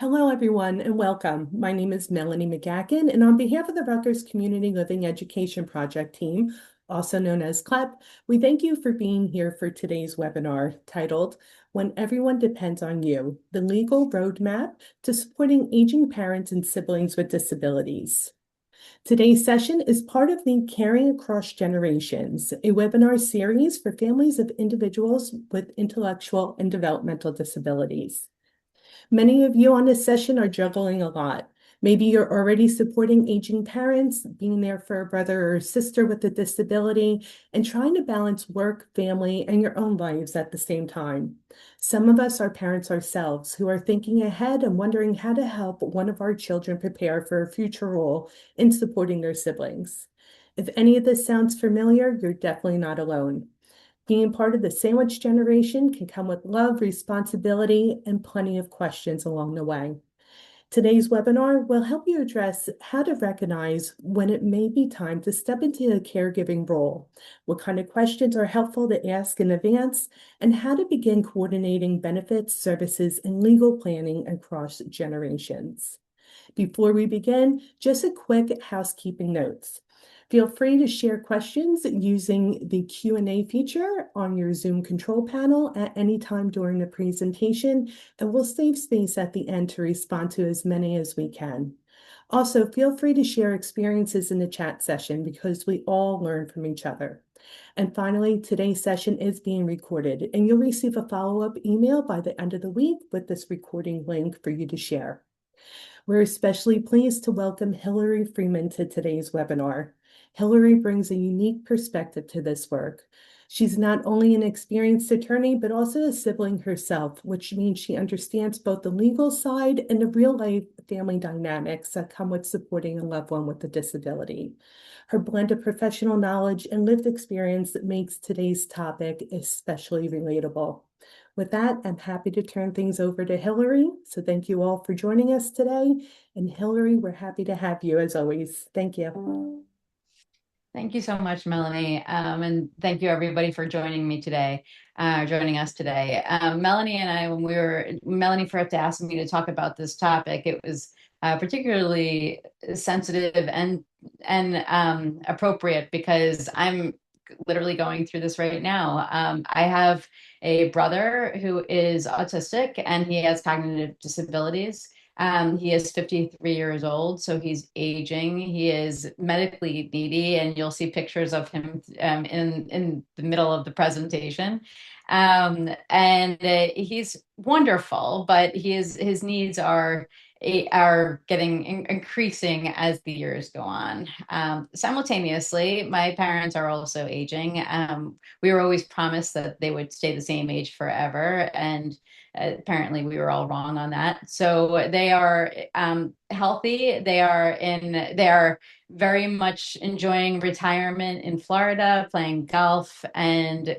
Hello, everyone, and welcome. My name is Melanie McGackin, and on behalf of the Rutgers Community Living Education Project team, also known as CLEP, we thank you for being here for today's webinar titled When Everyone Depends on You, the Legal Roadmap to Supporting Aging Parents and Siblings with Disabilities. Today's session is part of the Caring Across Generations, a webinar series for families of individuals with intellectual and developmental disabilities. Many of you on this session are juggling a lot. Maybe you're already supporting aging parents, being there for a brother or sister with a disability, and trying to balance work, family, and your own lives at the same time. Some of us are parents ourselves who are thinking ahead and wondering how to help one of our children prepare for a future role in supporting their siblings. If any of this sounds familiar, you're definitely not alone. Being part of the sandwich generation can come with love, responsibility, and plenty of questions along the way. Today's webinar will help you address how to recognize when it may be time to step into a caregiving role, what kind of questions are helpful to ask in advance, and how to begin coordinating benefits, services, and legal planning across generations. Before we begin, just a quick housekeeping notes. Feel free to share questions using the Q&A feature on your Zoom control panel at any time during the presentation, and we'll save space at the end to respond to as many as we can. Also, feel free to share experiences in the chat session because we all learn from each other. And finally, today's session is being recorded, and you'll receive a follow-up email by the end of the week with this recording link for you to share. We're especially pleased to welcome Hillary Freeman to today's webinar. Hillary brings a unique perspective to this work. She's not only an experienced attorney, but also a sibling herself, which means she understands both the legal side and the real-life family dynamics that come with supporting a loved one with a disability. Her blend of professional knowledge and lived experience makes today's topic especially relatable. With that, I'm happy to turn things over to Hillary. So thank you all for joining us today. And Hillary, we're happy to have you as always. Thank you. Thank you so much, Melanie. And thank you everybody for joining me today, joining us today. Melanie and I, Melanie first asked me to talk about this topic, it was particularly sensitive and appropriate because I'm literally going through this right now. I have a brother who is autistic and he has cognitive disabilities. He is 53 years old, so he's aging. He is medically needy, and you'll see pictures of him in the middle of the presentation. And he's wonderful, but his needs are getting increasing as the years go on. Simultaneously, my parents are also aging. We were always promised that they would stay the same age forever, and apparently we were all wrong on that. So they are healthy. They are very much enjoying retirement in Florida, playing golf and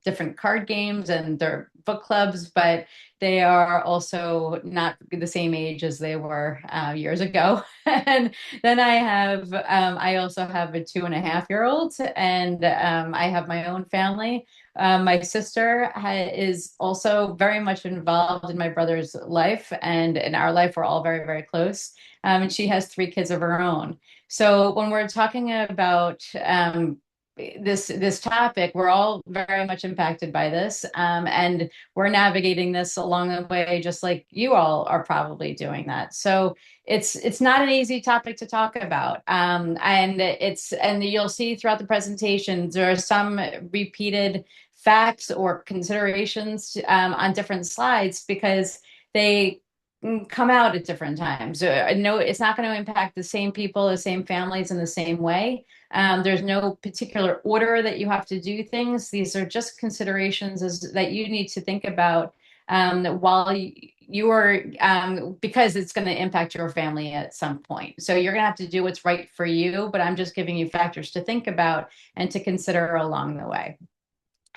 different card games and their book clubs, but they are also not the same age as they were years ago. And then I also have a 2.5-year-old, and I have my own family. My sister is also very much involved in my brother's life, and in our life, we're all very, very close. And she has 3 kids of her own. So when we're talking about this topic, we're all very much impacted by this, and we're navigating this along the way, just like you all are probably doing that. So it's not an easy topic to talk about, and you'll see throughout the presentation there are some repeated facts or considerations on different slides because they come out at different times. No, it's not going to impact the same people, the same families in the same way. There's no particular order that you have to do things. These are just considerations that you need to think about while you are, because it's going to impact your family at some point. So you're going to have to do what's right for you, but I'm just giving you factors to think about and to consider along the way.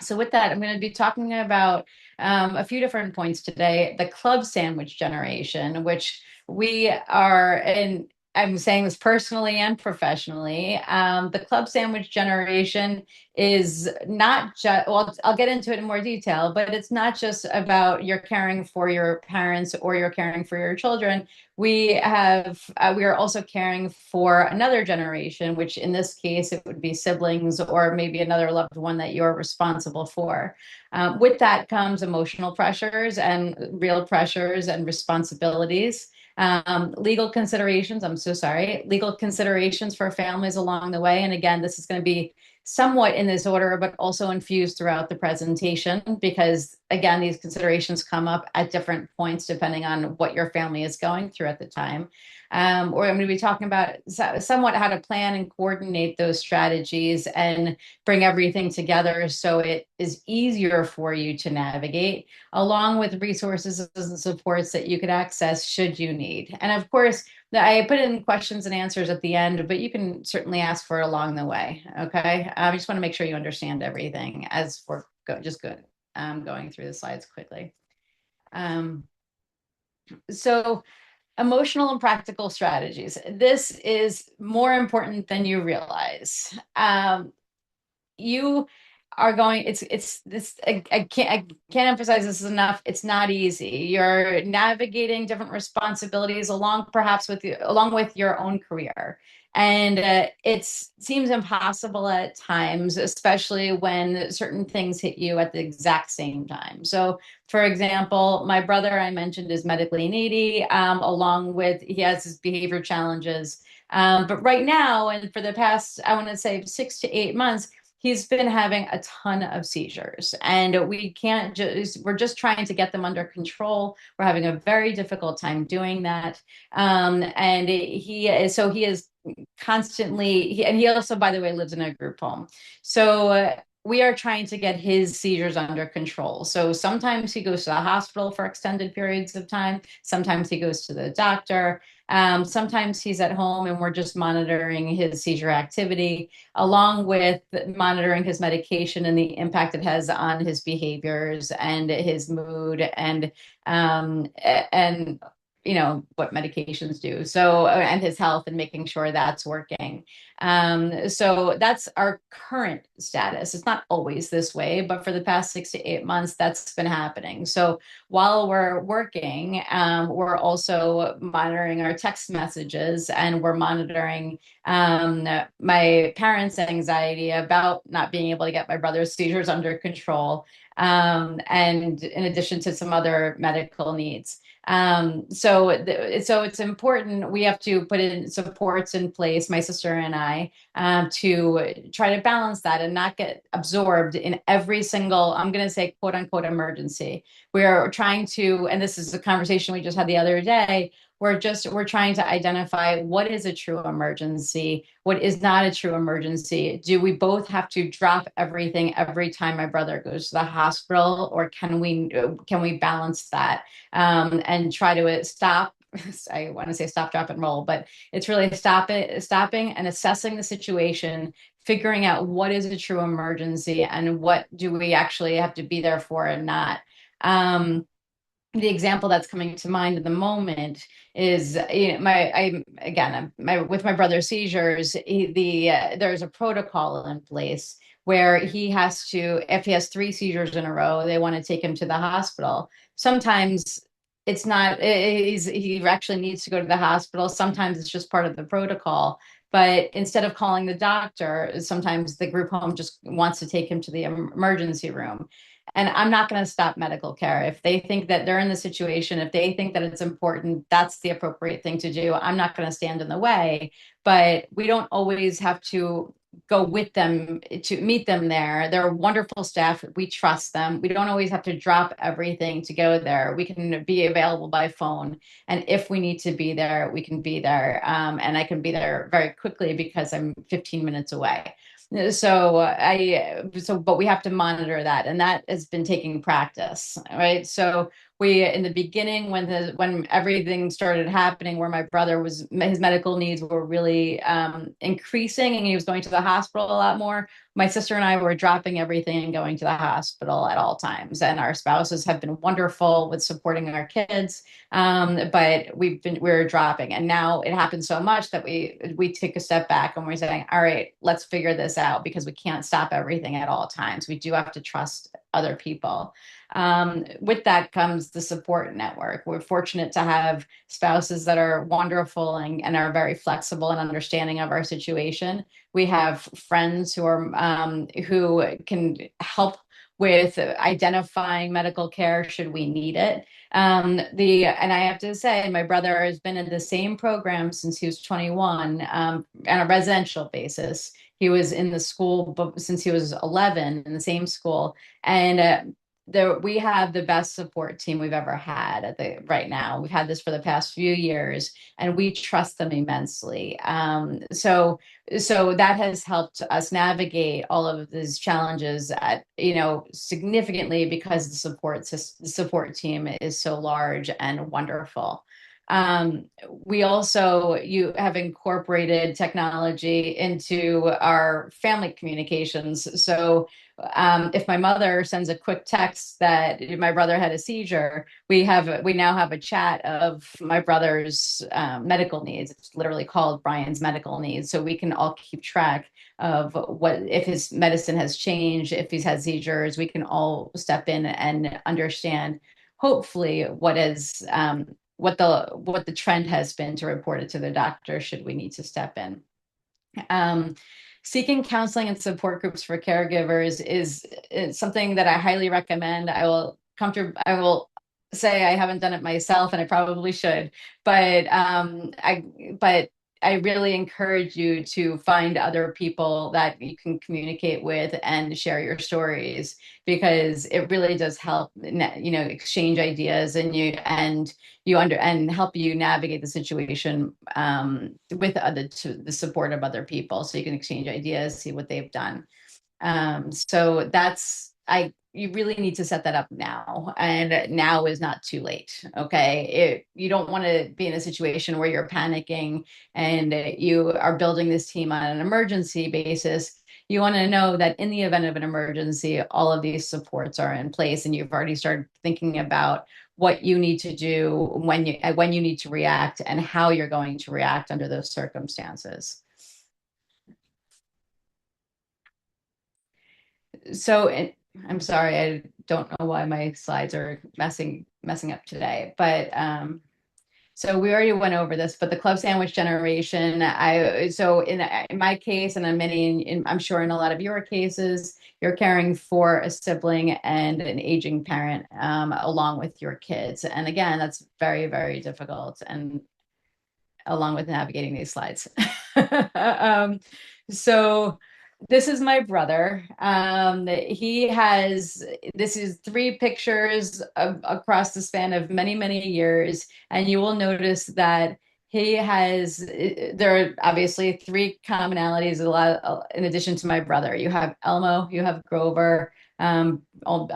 So with that, I'm going to be talking about a few different points today. The club sandwich generation, which we are in, I'm saying this personally and professionally. The club sandwich generation is not just, well, I'll get into it in more detail, but it's not just about you're caring for your parents or you're caring for your children. We are also caring for another generation, which in this case, it would be siblings or maybe another loved one that you're responsible for. With that comes emotional pressures and real pressures and responsibilities. Legal considerations, I'm so sorry, legal considerations for families along the way. And again, this is going to be somewhat in this order, but also infused throughout the presentation because, again, these considerations come up at different points depending on what your family is going through at the time. Or I'm going to be talking about somewhat how to plan and coordinate those strategies and bring everything together so it is easier for you to navigate, along with resources and supports that you could access should you need. And of course, I put in questions and answers at the end, but you can certainly ask for it along the way. Okay. I just want to make sure you understand everything as we're going through the slides quickly. Um, so emotional and practical strategies. This is more important than you realize. You are going, it's this, I can't emphasize this enough. It's not easy. You're navigating different responsibilities along with your own career. And it seems impossible at times, especially when certain things hit you at the exact same time. So, for example, my brother I mentioned is medically needy, along with he has his behavior challenges. But right now, and for the past, I want to say 6 to 8 months, he's been having a ton of seizures, and we're just trying to get them under control. We're having a very difficult time doing that. And he is constantly, and he also, by the way, lives in a group home. So we are trying to get his seizures under control. So sometimes he goes to the hospital for extended periods of time. Sometimes he goes to the doctor. Sometimes he's at home and we're just monitoring his seizure activity, along with monitoring his medication and the impact it has on his behaviors and his mood and what medications do. So and his health and making sure that's working. So that's our current status. It's not always this way, but for the past 6 to 8 months, that's been happening. So while we're working, we're also monitoring our text messages and we're monitoring my parents' anxiety about not being able to get my brother's seizures under control, and in addition to some other medical needs. So it's important. We have to put in supports in place, my sister and I, to try to balance that and not get absorbed in every single, I'm going to say, quote unquote, emergency. We're trying to, and this is a conversation we just had the other day, we're trying to identify what is a true emergency, what is not a true emergency. Do we both have to drop everything every time my brother goes to the hospital, or can we balance that, and try to stop? I want to say stop, drop, and roll, but it's really stopping and assessing the situation, figuring out what is a true emergency and what do we actually have to be there for and not. The example that's coming to mind at the moment is, with my brother's seizures, there's a protocol in place where he has to, if he has 3 seizures in a row, they want to take him to the hospital. Sometimes it's not, he actually needs to go to the hospital. Sometimes it's just part of the protocol. But instead of calling the doctor, sometimes the group home just wants to take him to the emergency room. And I'm not going to stop medical care. If they think that they're in the situation, if they think that it's important, that's the appropriate thing to do. I'm not going to stand in the way, but we don't always have to go with them to meet them there. They're wonderful staff. We trust them. We don't always have to drop everything to go there. We can be available by phone. And if we need to be there, we can be there. And I can be there very quickly because I'm 15 minutes away. But we have to monitor that, and that has been taking practice, right? So We, in the beginning, when everything started happening, where my brother was, his medical needs were really increasing, and he was going to the hospital a lot more. My sister and I were dropping everything and going to the hospital at all times, and our spouses have been wonderful with supporting our kids. But we're dropping, and now it happens so much that we take a step back and we're saying, all right, let's figure this out, because we can't stop everything at all times. We do have to trust other people. With that comes the support network. We're fortunate to have spouses that are wonderful and are very flexible and understanding of our situation. We have friends who can help with identifying medical care should we need it. And I have to say, my brother has been in the same program since he was 21, on a residential basis. He was in the school since he was 11 in the same school. And we have the best support team we've ever had right now. We've had this for the past few years, and we trust them immensely. So that has helped us navigate all of these challenges significantly, because the support team is so large and wonderful. We also you have incorporated technology into our family communications. So if my mother sends a quick text that my brother had a seizure, we now have a chat of my brother's medical needs. It's literally called Brian's medical needs, so we can all keep track of what if his medicine has changed, if he's had seizures. We can all step in and understand, hopefully, what the trend has been, to report it to the doctor should we need to step in. Um, Seeking counseling and support groups for caregivers is something that I highly recommend. I will say I haven't done it myself, and I probably should, but I really encourage you to find other people that you can communicate with and share your stories, because it really does help, exchange ideas, and help you navigate the situation with the support of other people, so you can exchange ideas, see what they've done. So you really need to set that up now, and now is not too late. Okay. You don't want to be in a situation where you're panicking and you are building this team on an emergency basis. You want to know that in the event of an emergency, all of these supports are in place, and you've already started thinking about what you need to do when you need to react, and how you're going to react under those circumstances. So I'm sorry, I don't know why my slides are messing up today, but so we already went over this, but the club sandwich generation, in my case, and I'm sure in a lot of your cases, you're caring for a sibling and an aging parent, along with your kids. And again, that's very, very difficult, and along with navigating these slides. um, so this is my brother. This is three pictures across the span of many, many years. And you will notice that there are obviously three commonalities, in addition to my brother. You have Elmo, you have Grover. I'm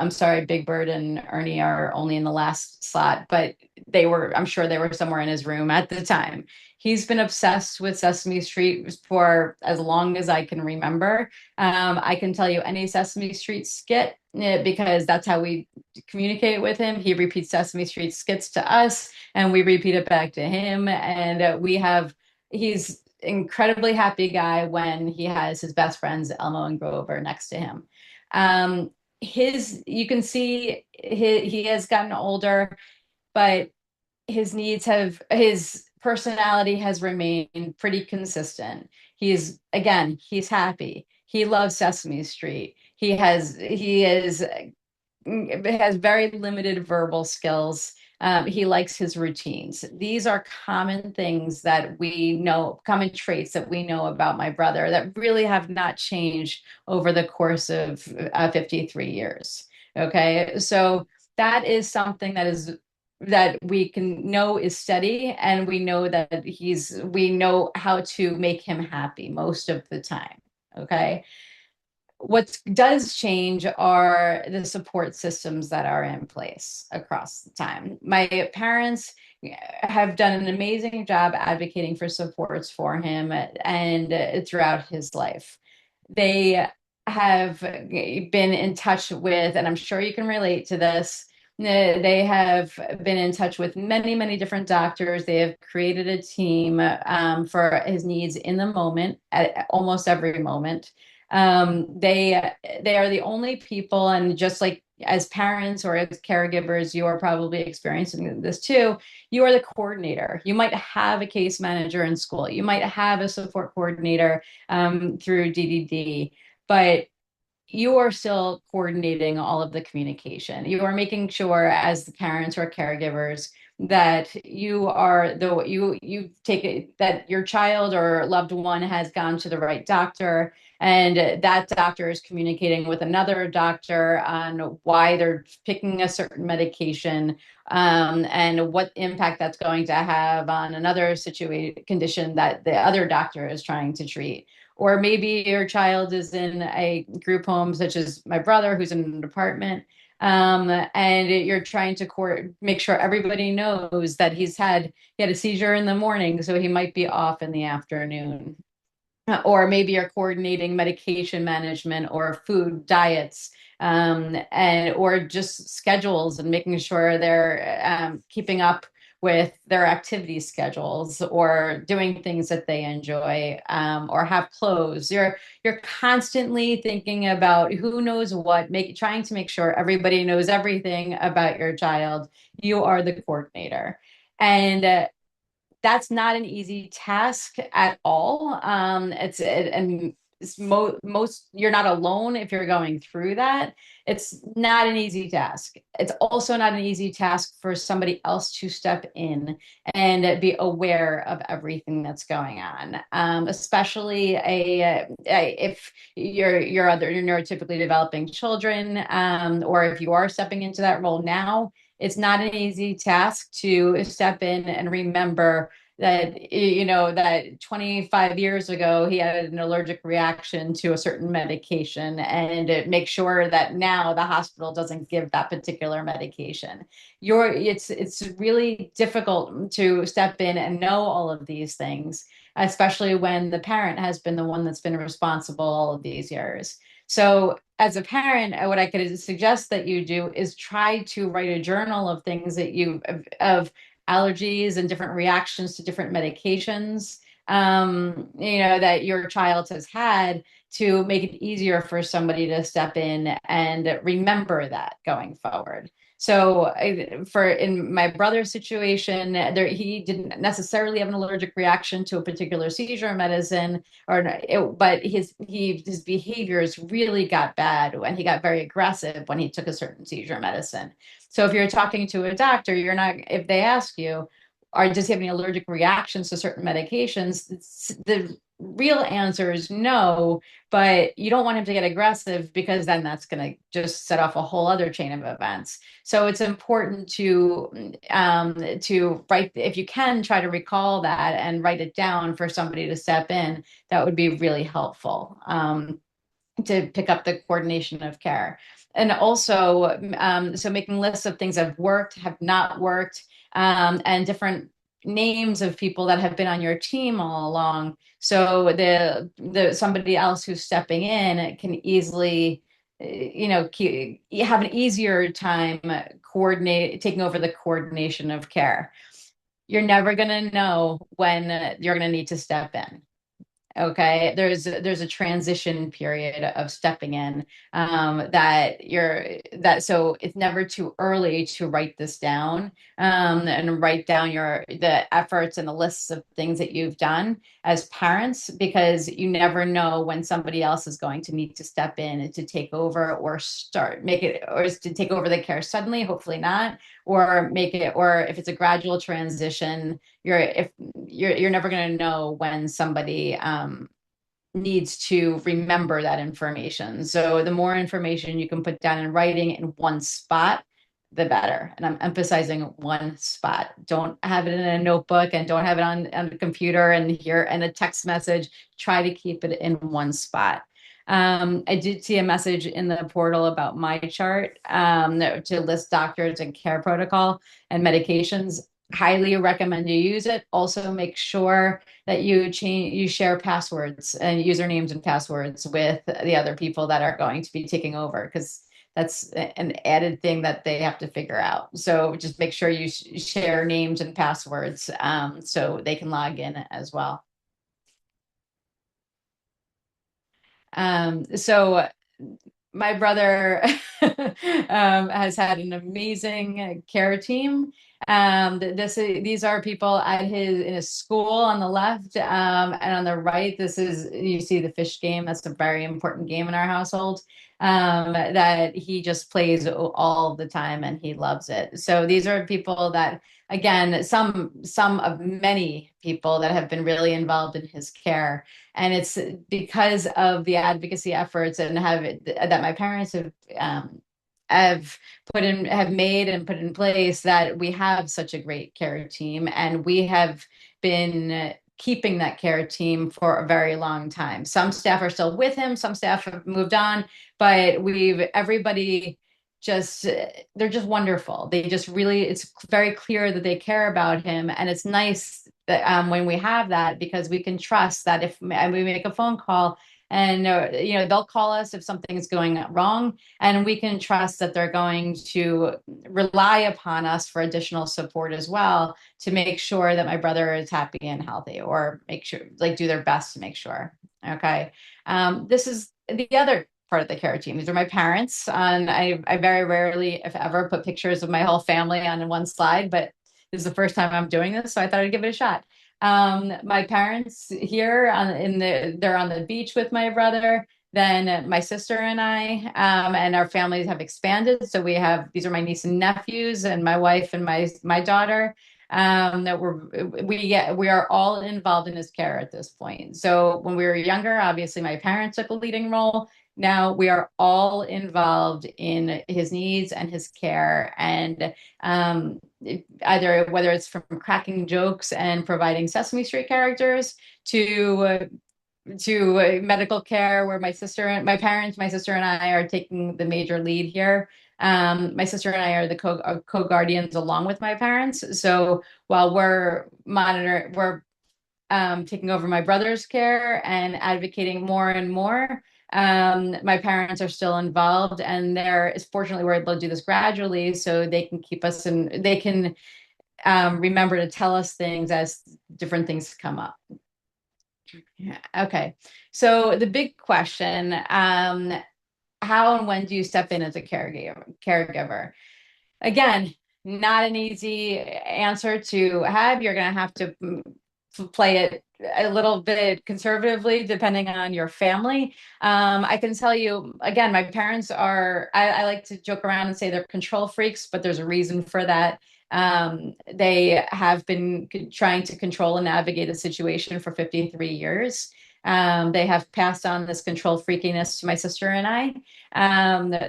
sorry, Big Bird and Ernie are only in the last slot, but I'm sure they were somewhere in his room at the time. He's been obsessed with Sesame Street for as long as I can remember. I can tell you any Sesame Street skit, because that's how we communicate with him. He repeats Sesame Street skits to us, and we repeat it back to him. And he's incredibly happy guy when he has his best friends, Elmo and Grover, next to him. You can see he has gotten older, but his personality has remained pretty consistent. He's happy. He loves Sesame Street. Has very limited verbal skills. He likes his routines. These are common common traits that we know about my brother that really have not changed over the course of 53 years. Okay, so that is something that we can know is steady, and we know we know how to make him happy most of the time. Okay. What does change are the support systems that are in place across the time. My parents have done an amazing job advocating for supports for him and throughout his life. They have been in touch with, and I'm sure you can relate to this, they have been in touch with many, many different doctors. They have created a team for his needs in the moment, at almost every moment. They are the only people, and just like as parents or as caregivers, you are probably experiencing this too. You are the coordinator. You might have a case manager in school. You might have a support coordinator through DDD, but you are still coordinating all of the communication. You are making sure as the parents or caregivers that you take it that your child or loved one has gone to the right doctor, and that doctor is communicating with another doctor on why they're picking a certain medication, and what impact that's going to have on another situation condition that the other doctor is trying to treat. Or maybe your child is in a group home, such as my brother, who's in an apartment, and you're trying to make sure everybody knows that he had a seizure in the morning, so he might be off in the afternoon. Or maybe you're coordinating medication management or food diets, and or just schedules and making sure they're keeping up with their activity schedules or doing things that they enjoy, or have clothes. You're constantly thinking about who knows what, trying to make sure everybody knows everything about your child. You are the coordinator. And that's not an easy task at all. And it's most you're not alone if you're going through that. It's not an easy task. It's also not an easy task for somebody else to step in and be aware of everything that's going on, especially if you're neurotypically developing children, or if you are stepping into that role now. It's not an easy task to step in and remember that, that 25 years ago he had an allergic reaction to a certain medication, and make sure that now the hospital doesn't give that particular medication. It's really difficult to step in and know all of these things, especially when the parent has been the one that's been responsible all of these years. So as a parent, what I could suggest that you do is try to write a journal of things that of allergies and different reactions to different medications, that your child has had, to make it easier for somebody to step in and remember that going forward. So for in my brother's situation, he didn't necessarily have an allergic reaction to a particular seizure medicine, but his behaviors really got bad when he got very aggressive when he took a certain seizure medicine. So if you're talking to a doctor, you're not, if they ask you, does he have any allergic reactions to certain medications? The real answer is no, but you don't want him to get aggressive, because then that's going to just set off a whole other chain of events. So it's important to write, if you can, try to recall that and write it down for somebody to step in. That would be really helpful. To pick up the coordination of care. And also, so making lists of things that have worked, have not worked, and different names of people that have been on your team all along. So the somebody else who's stepping in can easily, have an easier time taking over the coordination of care. You're never going to know when you're going to need to step in. Okay, there's a transition period of stepping in, so it's never too early to write this down, and write down the efforts and the lists of things that you've done as parents, because you never know when somebody else is going to need to step in and to take over, or to take over the care suddenly, hopefully not, or if it's a gradual transition, you're never going to know when somebody needs to remember that information. So the more information you can put down in writing in one spot, the better. And I'm emphasizing one spot. Don't have it in a notebook, and don't have it on a computer and a text message. Try to keep it in one spot. I did see a message in the portal about my chart to list doctors and care protocol and medications. Highly recommend you use it. Also, make sure that you share passwords and usernames and passwords with the other people that are going to be taking over, because that's an added thing that they have to figure out. So just make sure you share names and passwords so they can log in as well. So my brother has had an amazing care team. These are people at his in his school on the left, and on the right, this is you see the fish game. That's a very important game in our household that he just plays all the time, and he loves it. So these are people that, again, some of many people that have been really involved in his care, and it's because of the advocacy efforts and have that my parents have have made and put in place, that we have such a great care team, and we have been keeping that care team for a very long time. Some staff are still with him, some staff have moved on, but we've everybody just they're just wonderful. They just really, it's very clear that they care about him, and it's nice that when we have that, because we can trust that if we make a phone call, and they'll call us if something's going wrong, and we can trust that they're going to rely upon us for additional support as well, to make sure that my brother is happy and healthy, or make sure, like, do their best to make sure. Okay. This is the other part of the care team. These are my parents, and I very rarely, if ever, put pictures of my whole family on one slide, but this is the first time I'm doing this, so I thought I'd give it a shot. My parents here they're on the beach with my brother. Then my sister and I, and our families have expanded. So these are my niece and nephews, and my wife and my daughter. That we are all involved in his care at this point. So when we were younger, obviously my parents took a leading role. Now we are all involved in his needs and his care, and either whether it's from cracking jokes and providing Sesame Street characters to medical care, where my sister and I are taking the major lead here. My sister and I are the co-guardians along with my parents. So while we're taking over my brother's care and advocating more and more. My parents are still involved, and fortunately we're able to do this gradually, so they can keep us and they can remember to tell us things as different things come up. Yeah. Okay. So the big question, how and when do you step in as a caregiver? Again, not an easy answer to have. You're going to have to play it a little bit conservatively depending on your family. I can tell you, again, my parents I like to joke around and say they're control freaks, but there's a reason for that. They have been trying to control and navigate a situation for 53 years. They have passed on this control freakiness to my sister and I.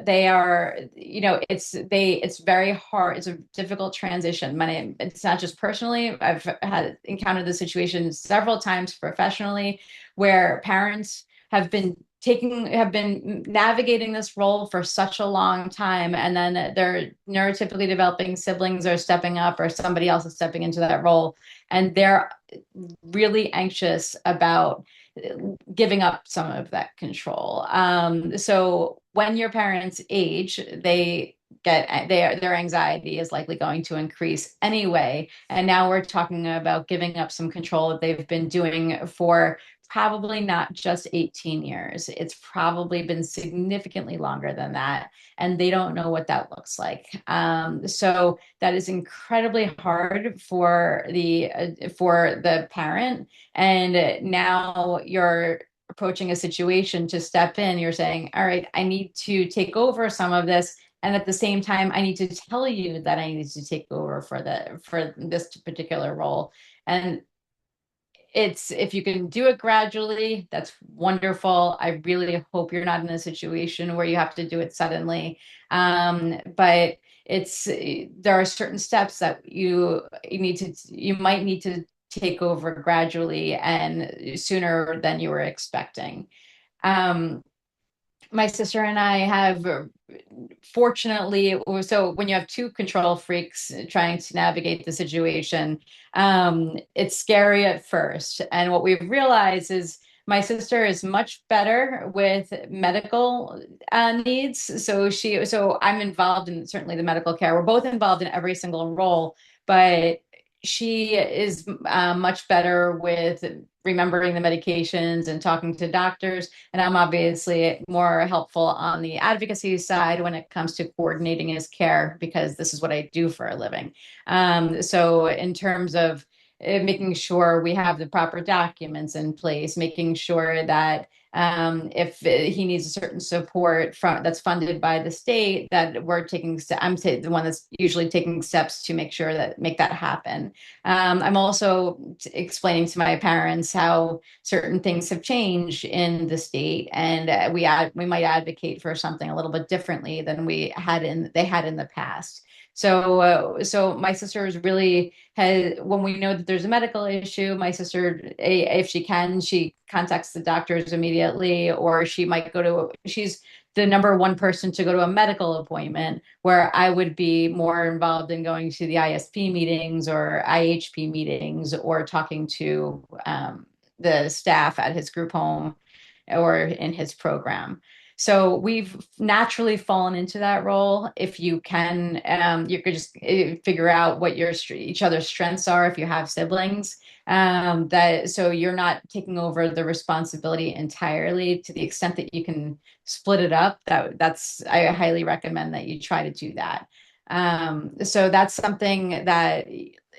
They are, it's very hard. It's a difficult transition. It's not just personally. I've encountered the situation several times professionally, where parents have been navigating this role for such a long time, and then their neurotypically developing siblings are stepping up, or somebody else is stepping into that role, and they're really anxious about giving up some of that control. So when your parents age, their anxiety is likely going to increase anyway. And now we're talking about giving up some control that they've been doing for probably not just 18 years. It's probably been significantly longer than that, and they don't know what that looks like. So that is incredibly hard for the parent. And now you're approaching a situation to step in. You're saying, all right, I need to take over some of this. And at the same time, I need to tell you that I need to take over for this particular role. And if you can do it gradually, that's wonderful. I really hope you're not in a situation where you have to do it suddenly. But there are certain steps that you might need to take over gradually and sooner than you were expecting. My sister and I have, fortunately, so when you have two control freaks trying to navigate the situation, it's scary at first. And what we've realized is my sister is much better with medical needs. So I'm involved in certainly the medical care. We're both involved in every single role, but she is much better with remembering the medications and talking to doctors. And I'm obviously more helpful on the advocacy side when it comes to coordinating his care, because this is what I do for a living. So in terms of making sure we have the proper documents in place, making sure that if he needs a certain support from that's funded by the state, that we're taking. I'm the one that's usually taking steps to make sure that make that happen. I'm also explaining to my parents how certain things have changed in the state, and we might advocate for something a little bit differently than they had in the past. So my sister is really has when we know that there's a medical issue, my sister, if she can, she contacts the doctors immediately, or she might she's the number one person to go to a medical appointment, where I would be more involved in going to the ISP meetings or IHP meetings, or talking to the staff at his group home or in his program. So we've naturally fallen into that role. If you can, you could just figure out what each other's strengths are if you have siblings. That so you're not taking over the responsibility entirely. To the extent that you can split it up, that's I highly recommend that you try to do that. So that's something that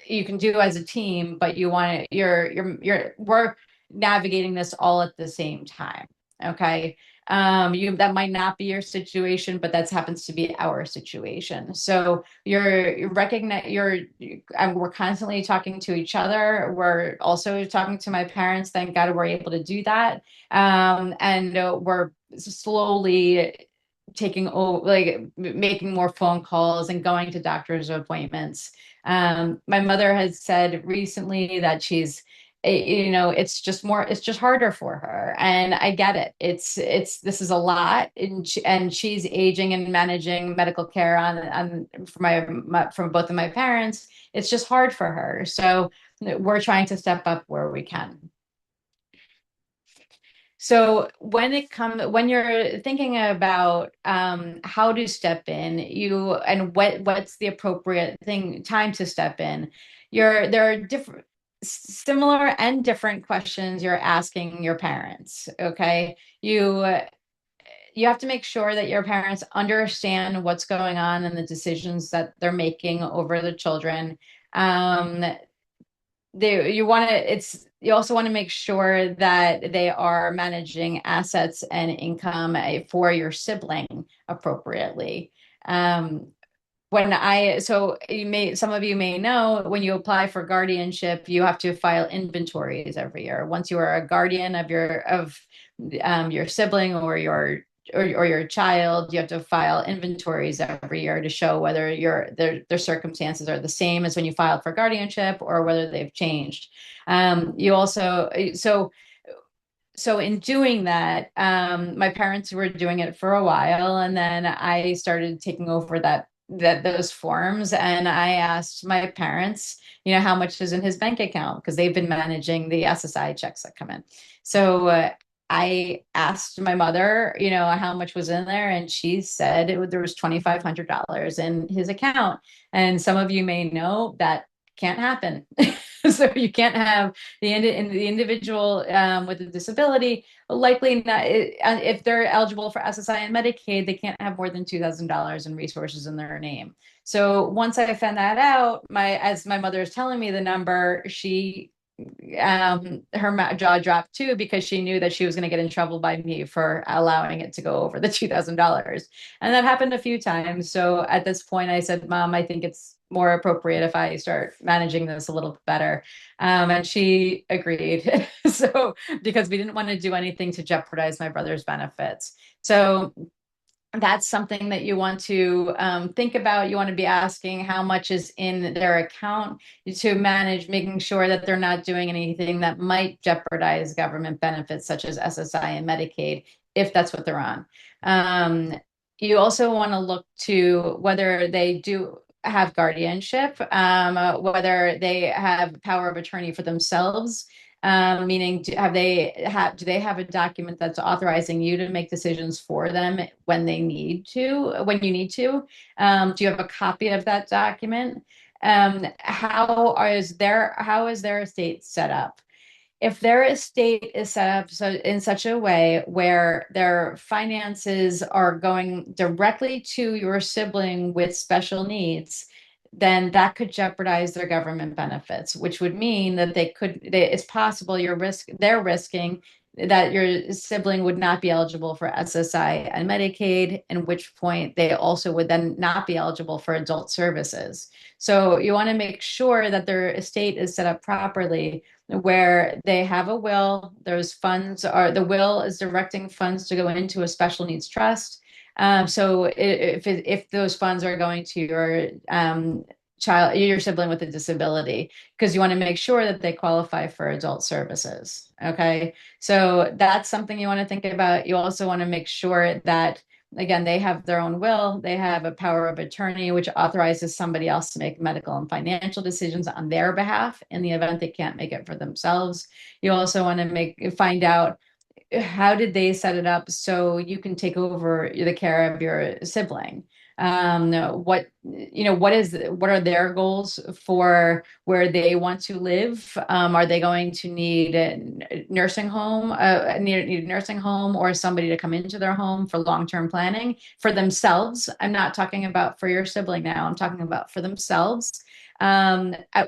you can do as a team, but we're navigating this all at the same time. Okay. You that might not be your situation, but that happens to be our situation. So you're recognize we're constantly talking to each other. We're also talking to my parents. Thank God we're able to do that. And we're slowly taking over, like making more phone calls and going to doctor's appointments. My mother has said recently that it's just harder for her, and I get it. This is a lot, and she's aging and managing medical care on for from both of my parents. It's just hard for her, so we're trying to step up where we can. So when you're thinking about how to step in, what's the appropriate time to step in, there are different, similar and different questions you're asking your parents. Okay, you have to make sure that your parents understand what's going on and the decisions that they're making over the children. Um, you also want to make sure that they are managing assets and income for your sibling appropriately. um, some of you may know, when you apply for guardianship, you have to file inventories every year. Once you are a guardian of your sibling or your child, you have to file inventories every year to show whether their circumstances are the same as when you filed for guardianship, or whether they've changed. You also so in doing that, my parents were doing it for a while, and then I started taking over those forms, and I asked my parents, how much is in his bank account, because they've been managing the SSI checks that come in. So I asked my mother, how much was in there, and she said there was $2,500 in his account. And some of you may know that can't happen. So you can't have the individual with a disability, likely not, if they're eligible for SSI and Medicaid, they can't have more than $2,000 in resources in their name. So once I found that out, as my mother is telling me the number, her jaw dropped too, because she knew that she was going to get in trouble by me for allowing it to go over the $2,000. And that happened a few times. So at this point, I said, Mom, I think it's more appropriate if I start managing this a little better. And she agreed. So, because we didn't want to do anything to jeopardize my brother's benefits. So that's something that you want to think about. You want to be asking how much is in their account to manage, making sure that they're not doing anything that might jeopardize government benefits such as SSI and Medicaid. if that's what they're on. Um, you also want to look to whether they do have guardianship, whether they have power of attorney for themselves, meaning do they have a document that's authorizing you to make decisions for them when you need to? Do you have a copy of that document? How is their estate set up? If their estate is set up so in such a way where their finances are going directly to your sibling with special needs, then that could jeopardize their government benefits, which would mean that it's possible they're risking that your sibling would not be eligible for SSI and Medicaid, in which point they also would then not be eligible for adult services. So you want to make sure that their estate is set up properly where they have a will. The will is directing funds to go into a special needs trust. So if those funds are going to your sibling with a disability, because you want to make sure that they qualify for adult services. Okay. So that's something you want to think about. You also want to make sure that, again, they have their own will, they have a power of attorney, which authorizes somebody else to make medical and financial decisions on their behalf in the event they can't make it for themselves. You also want to find out how did they set it up so you can take over the care of your sibling. What are their goals for where they want to live? Are they going to need a nursing home, need a nursing home or somebody to come into their home for long-term planning for themselves? I'm not talking about for your sibling now. I'm talking about for themselves. Um, uh,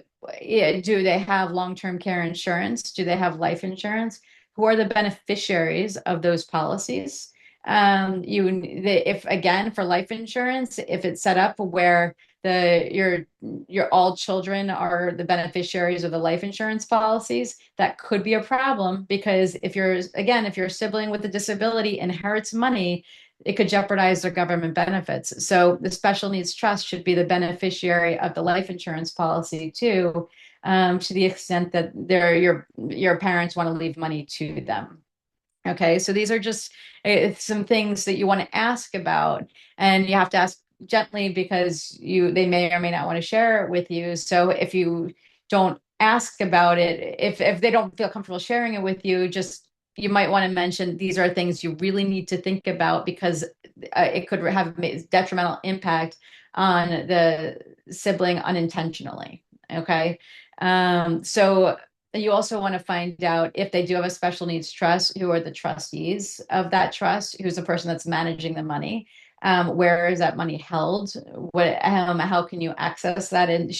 do they have long-term care insurance? Do they have life insurance? Who are the beneficiaries of those policies? If again for life insurance, if it's set up where your all children are the beneficiaries of the life insurance policies, that could be a problem because if your sibling with a disability inherits money, it could jeopardize their government benefits. So the special needs trust should be the beneficiary of the life insurance policy too, to the extent that your parents want to leave money to them. Okay, so these are just some things that you want to ask about, and you have to ask gently because they may or may not want to share it with you. So if you don't ask about it, if they don't feel comfortable sharing it with you, just you might want to mention these are things you really need to think about because it could have detrimental impact on the sibling unintentionally. Okay, so you also want to find out if they do have a special needs trust, who are the trustees of that trust, who's the person that's managing the money, where is that money held, how can you access that, and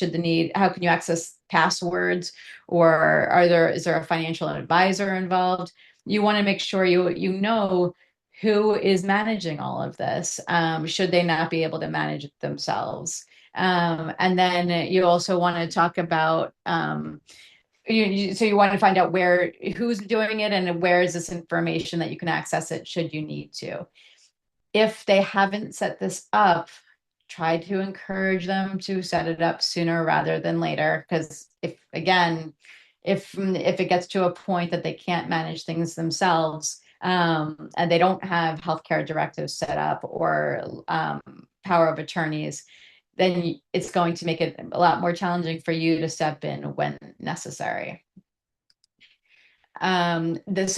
how can you access passwords, or is there a financial advisor involved? You want to make sure you know who is managing all of this, should they not be able to manage it themselves. And then you also want to talk about so you want to find out who's doing it and where is this information that you can access it should you need to. If they haven't set this up, try to encourage them to set it up sooner rather than later. Because if it gets to a point that they can't manage things themselves, and they don't have healthcare directives set up or power of attorneys, then it's going to make it a lot more challenging for you to step in when necessary. This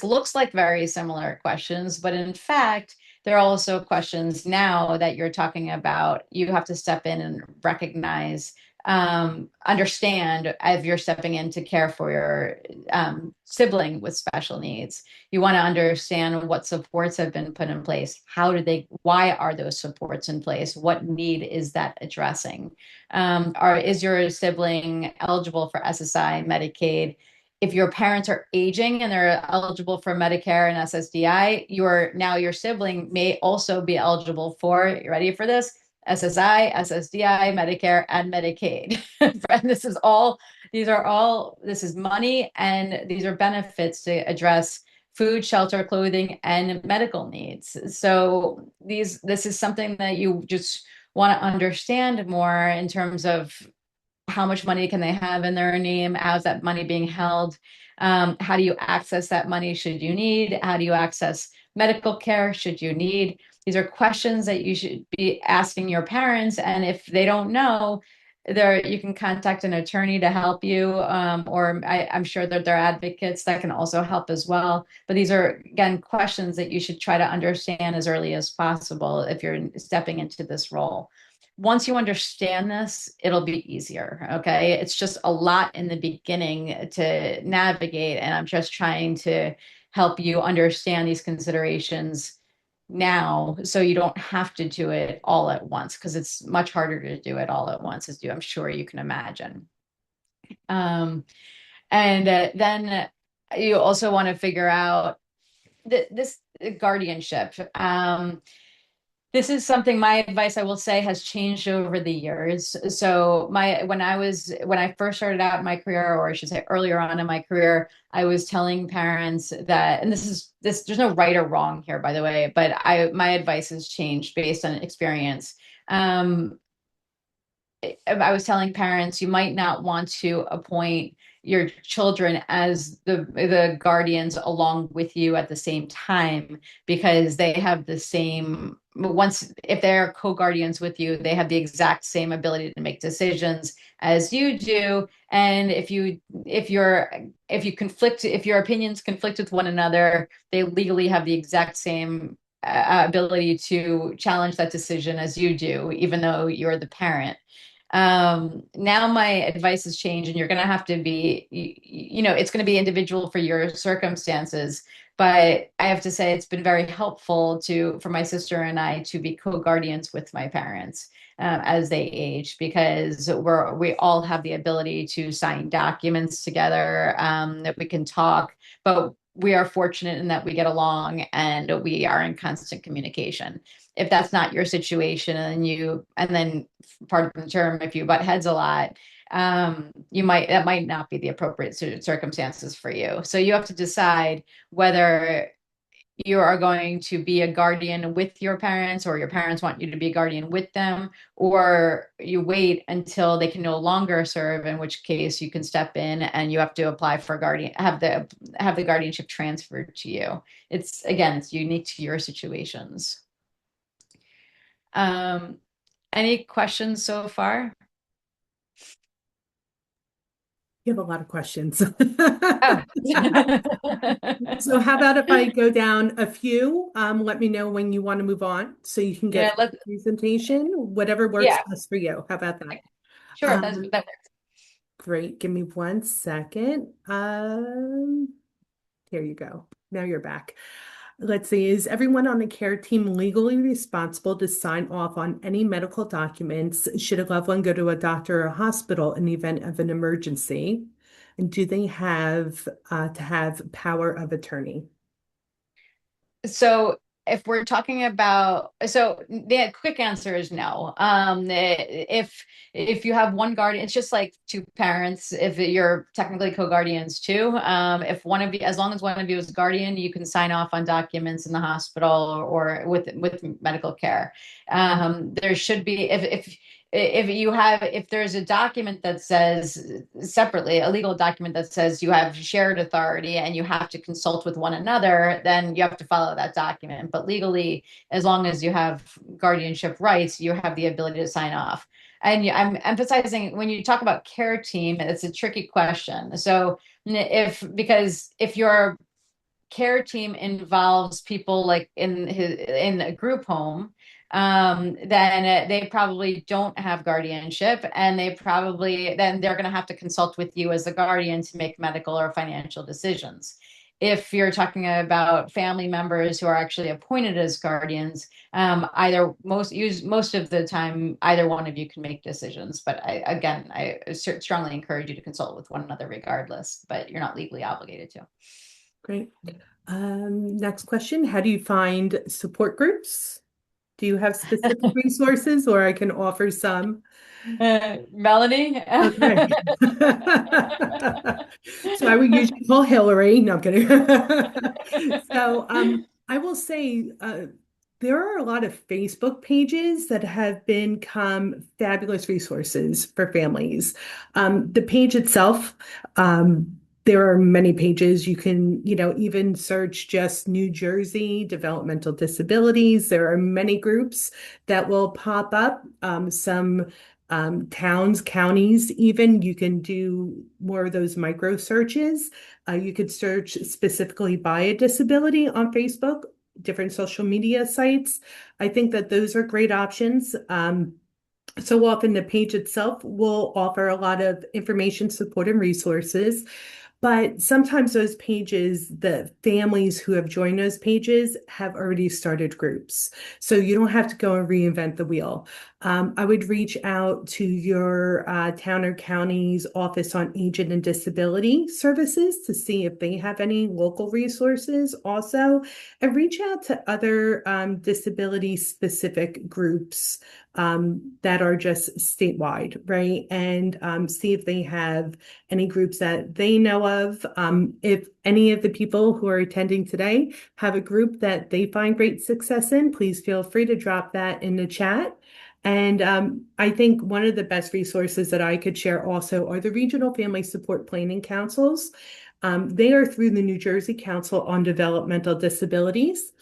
looks like very similar questions, but in fact, there are also questions now that you're talking about. You have to step in and recognize, understand if you're stepping in to care for your sibling with special needs. You want to understand what supports have been put in place. Why are those supports in place? What need is that addressing? Is your sibling eligible for SSI, Medicaid? If your parents are aging and they're eligible for Medicare and SSDI, your sibling may also be eligible for, you ready for this? SSI, SSDI, Medicare, and Medicaid. And this is money and these are benefits to address food, shelter, clothing, and medical needs. So this is something that you just want to understand more in terms of how much money can they have in their name? How's that money being held? How do you access that money should you need? How do you access medical care should you need? These are questions that you should be asking your parents. And if they don't know, there you can contact an attorney to help you, or I'm sure that there are advocates that can also help as well. But these are, again, questions that you should try to understand as early as possible if you're stepping into this role. Once you understand this, it'll be easier. Okay. It's just a lot in the beginning to navigate. And I'm just trying to help you understand these considerations now so you don't have to do it all at once, because it's much harder to do it all at once, as I'm sure you can imagine. Um, and then you also want to figure out this guardianship. This is something, my advice, I will say, has changed over the years. So when I first started out in my career, or I should say earlier on in my career, I was telling parents that, and there's no right or wrong here, by the way, but my advice has changed based on experience. I was telling parents, you might not want to appoint your children as the guardians along with you at the same time, because they have the same, once, if they're co-guardians with you, they have the exact same ability to make decisions as you do. And if your opinions conflict with one another, they legally have the exact same ability to challenge that decision as you do, even though you're the parent. Now my advice has changed, and you're going to have to be, it's going to be individual for your circumstances. But I have to say, it's been very helpful for my sister and I to be co-guardians with my parents as they age, because we all have the ability to sign documents together, that we can talk, but we are fortunate in that we get along and we are in constant communication. If that's not your situation, and then part of the term, if you butt heads a lot, that might not be the appropriate circumstances for you. So you have to decide whether you are going to be a guardian with your parents, or your parents want you to be a guardian with them, or you wait until they can no longer serve, in which case you can step in and you have to apply for guardian, have the guardianship transferred to you. It's unique to your situations. Um, any questions so far? You have a lot of questions. Oh. So how about if I go down a few? Let me know when you want to move on so you can Yeah, get the presentation, whatever works yeah, best for you. How about that? sure. Um, That Great. Give me 1 second. Here you go. Now you're back. Let's see. Is everyone on the care team legally responsible to sign off on any medical documents should a loved one go to a doctor or a hospital in the event of an emergency? And do they have to have power of attorney? So if we're talking about, so the quick answer is no. If you have one guardian, it's just like two parents. If you're technically co-guardians too, if one of you, as long as one of you is a guardian, you can sign off on documents in the hospital or with medical care. There should be, if there's a document that says separately, a legal document that says you have shared authority and you have to consult with one another, then you have to follow that document. But legally, as long as you have guardianship rights, you have the ability to sign off. And I'm emphasizing, when you talk about care team, it's a tricky question. So because if your care team involves people like in a group home, then they probably don't have guardianship, and they're going to have to consult with you as the guardian to make medical or financial decisions. If you're talking about family members who are actually appointed as guardians, most of the time, either one of you can make decisions. But I strongly encourage you to consult with one another regardless, but you're not legally obligated to. Great. Next question. How do you find support groups? Do you have specific resources or I can offer some? Melanie? Okay. So I would usually call Hillary. No, I'm kidding. So I will say there are a lot of Facebook pages that have become fabulous resources for families. The page itself There are many pages. You can, even search just New Jersey developmental disabilities. There are many groups that will pop up. Some towns, counties, even you can do more of those micro searches. You could search specifically by a disability on Facebook, different social media sites. I think that those are great options. So often the page itself will offer a lot of information, support, and resources. But sometimes those pages, the families who have joined those pages have already started groups. So you don't have to go and reinvent the wheel. I would reach out to your town or county's Office on Aging and Disability Services to see if they have any local resources also, and reach out to other disability specific groups that are just statewide, right? And see if they have any groups that they know of. If any of the people who are attending today have a group that they find great success in, please feel free to drop that in the chat. And I think one of the best resources that I could share also are the Regional Family Support Planning Councils. They are through the New Jersey Council on Developmental Disabilities.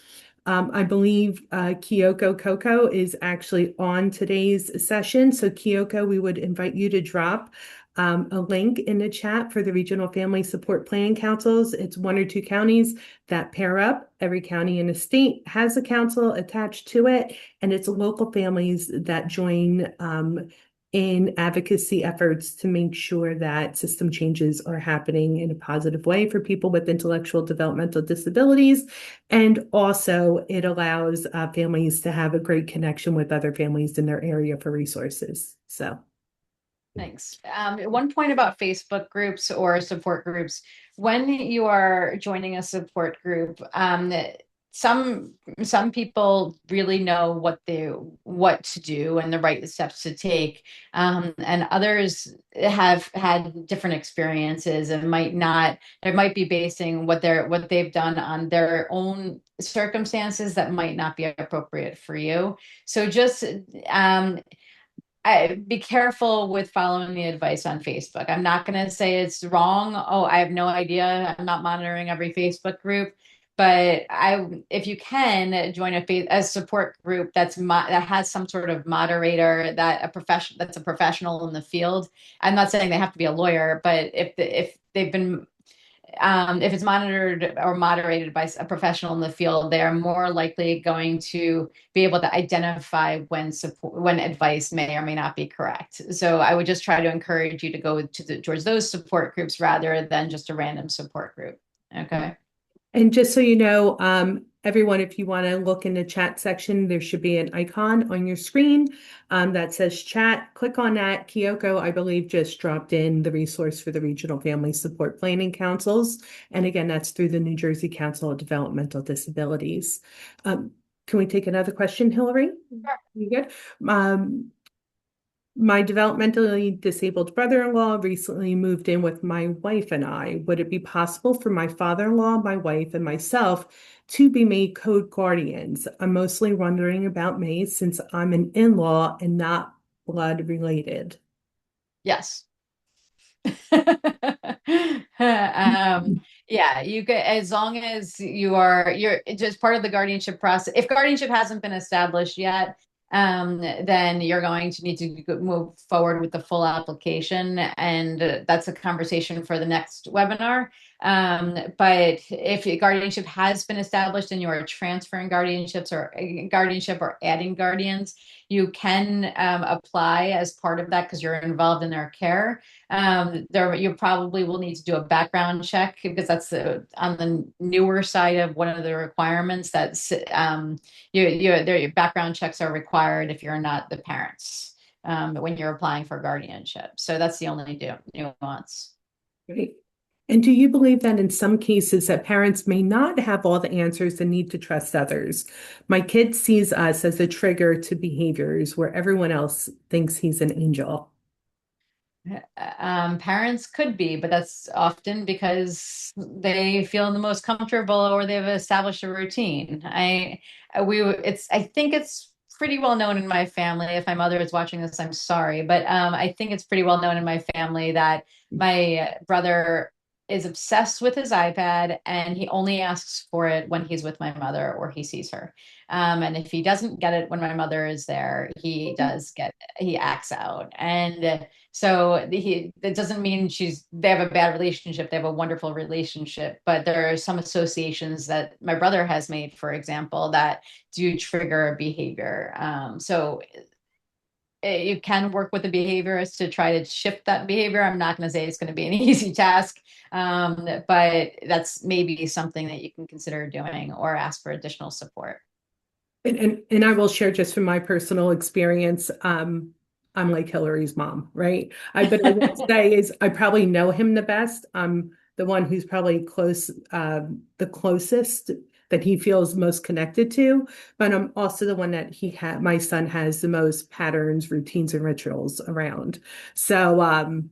I believe Kyoko Coco is actually on today's session. So Kyoko, we would invite you to drop a link in the chat for the Regional Family Support Planning Councils. It's one or two counties that pair up. Every county in the state has a council attached to it, and it's local families that join in advocacy efforts to make sure that system changes are happening in a positive way for people with intellectual developmental disabilities. And also, it allows families to have a great connection with other families in their area for resources. So. Thanks. One point about Facebook groups or support groups, when you are joining a support group, some some people really know what to do and the right steps to take, and others have had different experiences and might not. They might be basing what they've done on their own circumstances that might not be appropriate for you. So just be careful with following the advice on Facebook. I'm not going to say it's wrong. Oh, I have no idea. I'm not monitoring every Facebook group, but if you can join a support group that has some sort of moderator that's a professional in the field. I'm not saying they have to be a lawyer, but if they've been if it's monitored or moderated by a professional in the field, they are more likely going to be able to identify when advice may or may not be correct. So I would just try to encourage you to go towards those support groups rather than just a random support group. Okay. And just so you know, everyone, if you want to look in the chat section, there should be an icon on your screen that says chat. Click on that. Kyoko, I believe, just dropped in the resource for the Regional Family Support Planning Councils. And again, that's through the New Jersey Council of Developmental Disabilities. Can we take another question, Hillary? Sure. You good? My developmentally disabled brother-in-law recently moved in with my wife and I. Would it be possible for my father-in-law, my wife, and myself to be made code guardians? I'm mostly wondering about me since I'm an in-law and not blood related. Yes. Yeah, you get, as long as you're just part of the guardianship process. If guardianship hasn't been established yet, then you're going to need to move forward with the full application, and that's a conversation for the next webinar. But if guardianship has been established and you are transferring guardianships or guardianship or adding guardians, you can apply as part of that because you're involved in their care. You probably will need to do a background check because that's on the newer side of one of the requirements. That's your background checks are required if you're not the parents when you're applying for guardianship. So that's the only nuance. Great. And do you believe that in some cases that parents may not have all the answers and need to trust others? My kid sees us as a trigger to behaviors where everyone else thinks he's an angel. Parents could be, but that's often because they feel the most comfortable or they've established a routine. I think it's pretty well known in my family. If my mother is watching this, I'm sorry, but I think it's pretty well known in my family that my brother is obsessed with his iPad, and he only asks for it when he's with my mother or he sees her. And if he doesn't get it when my mother is there, he acts out. And so that doesn't mean they have a bad relationship. They have a wonderful relationship, but there are some associations that my brother has made, for example, that do trigger behavior. So you can work with the behaviorist to try to shift that behavior. I'm not going to say it's going to be an easy task, but that's maybe something that you can consider doing or ask for additional support. And I will share just from my personal experience, I'm like Hillary's mom, right? But I will say is I probably know him the best. I'm the one who's probably the closest that he feels most connected to, but I'm also the one that my son has the most patterns, routines, and rituals around. So,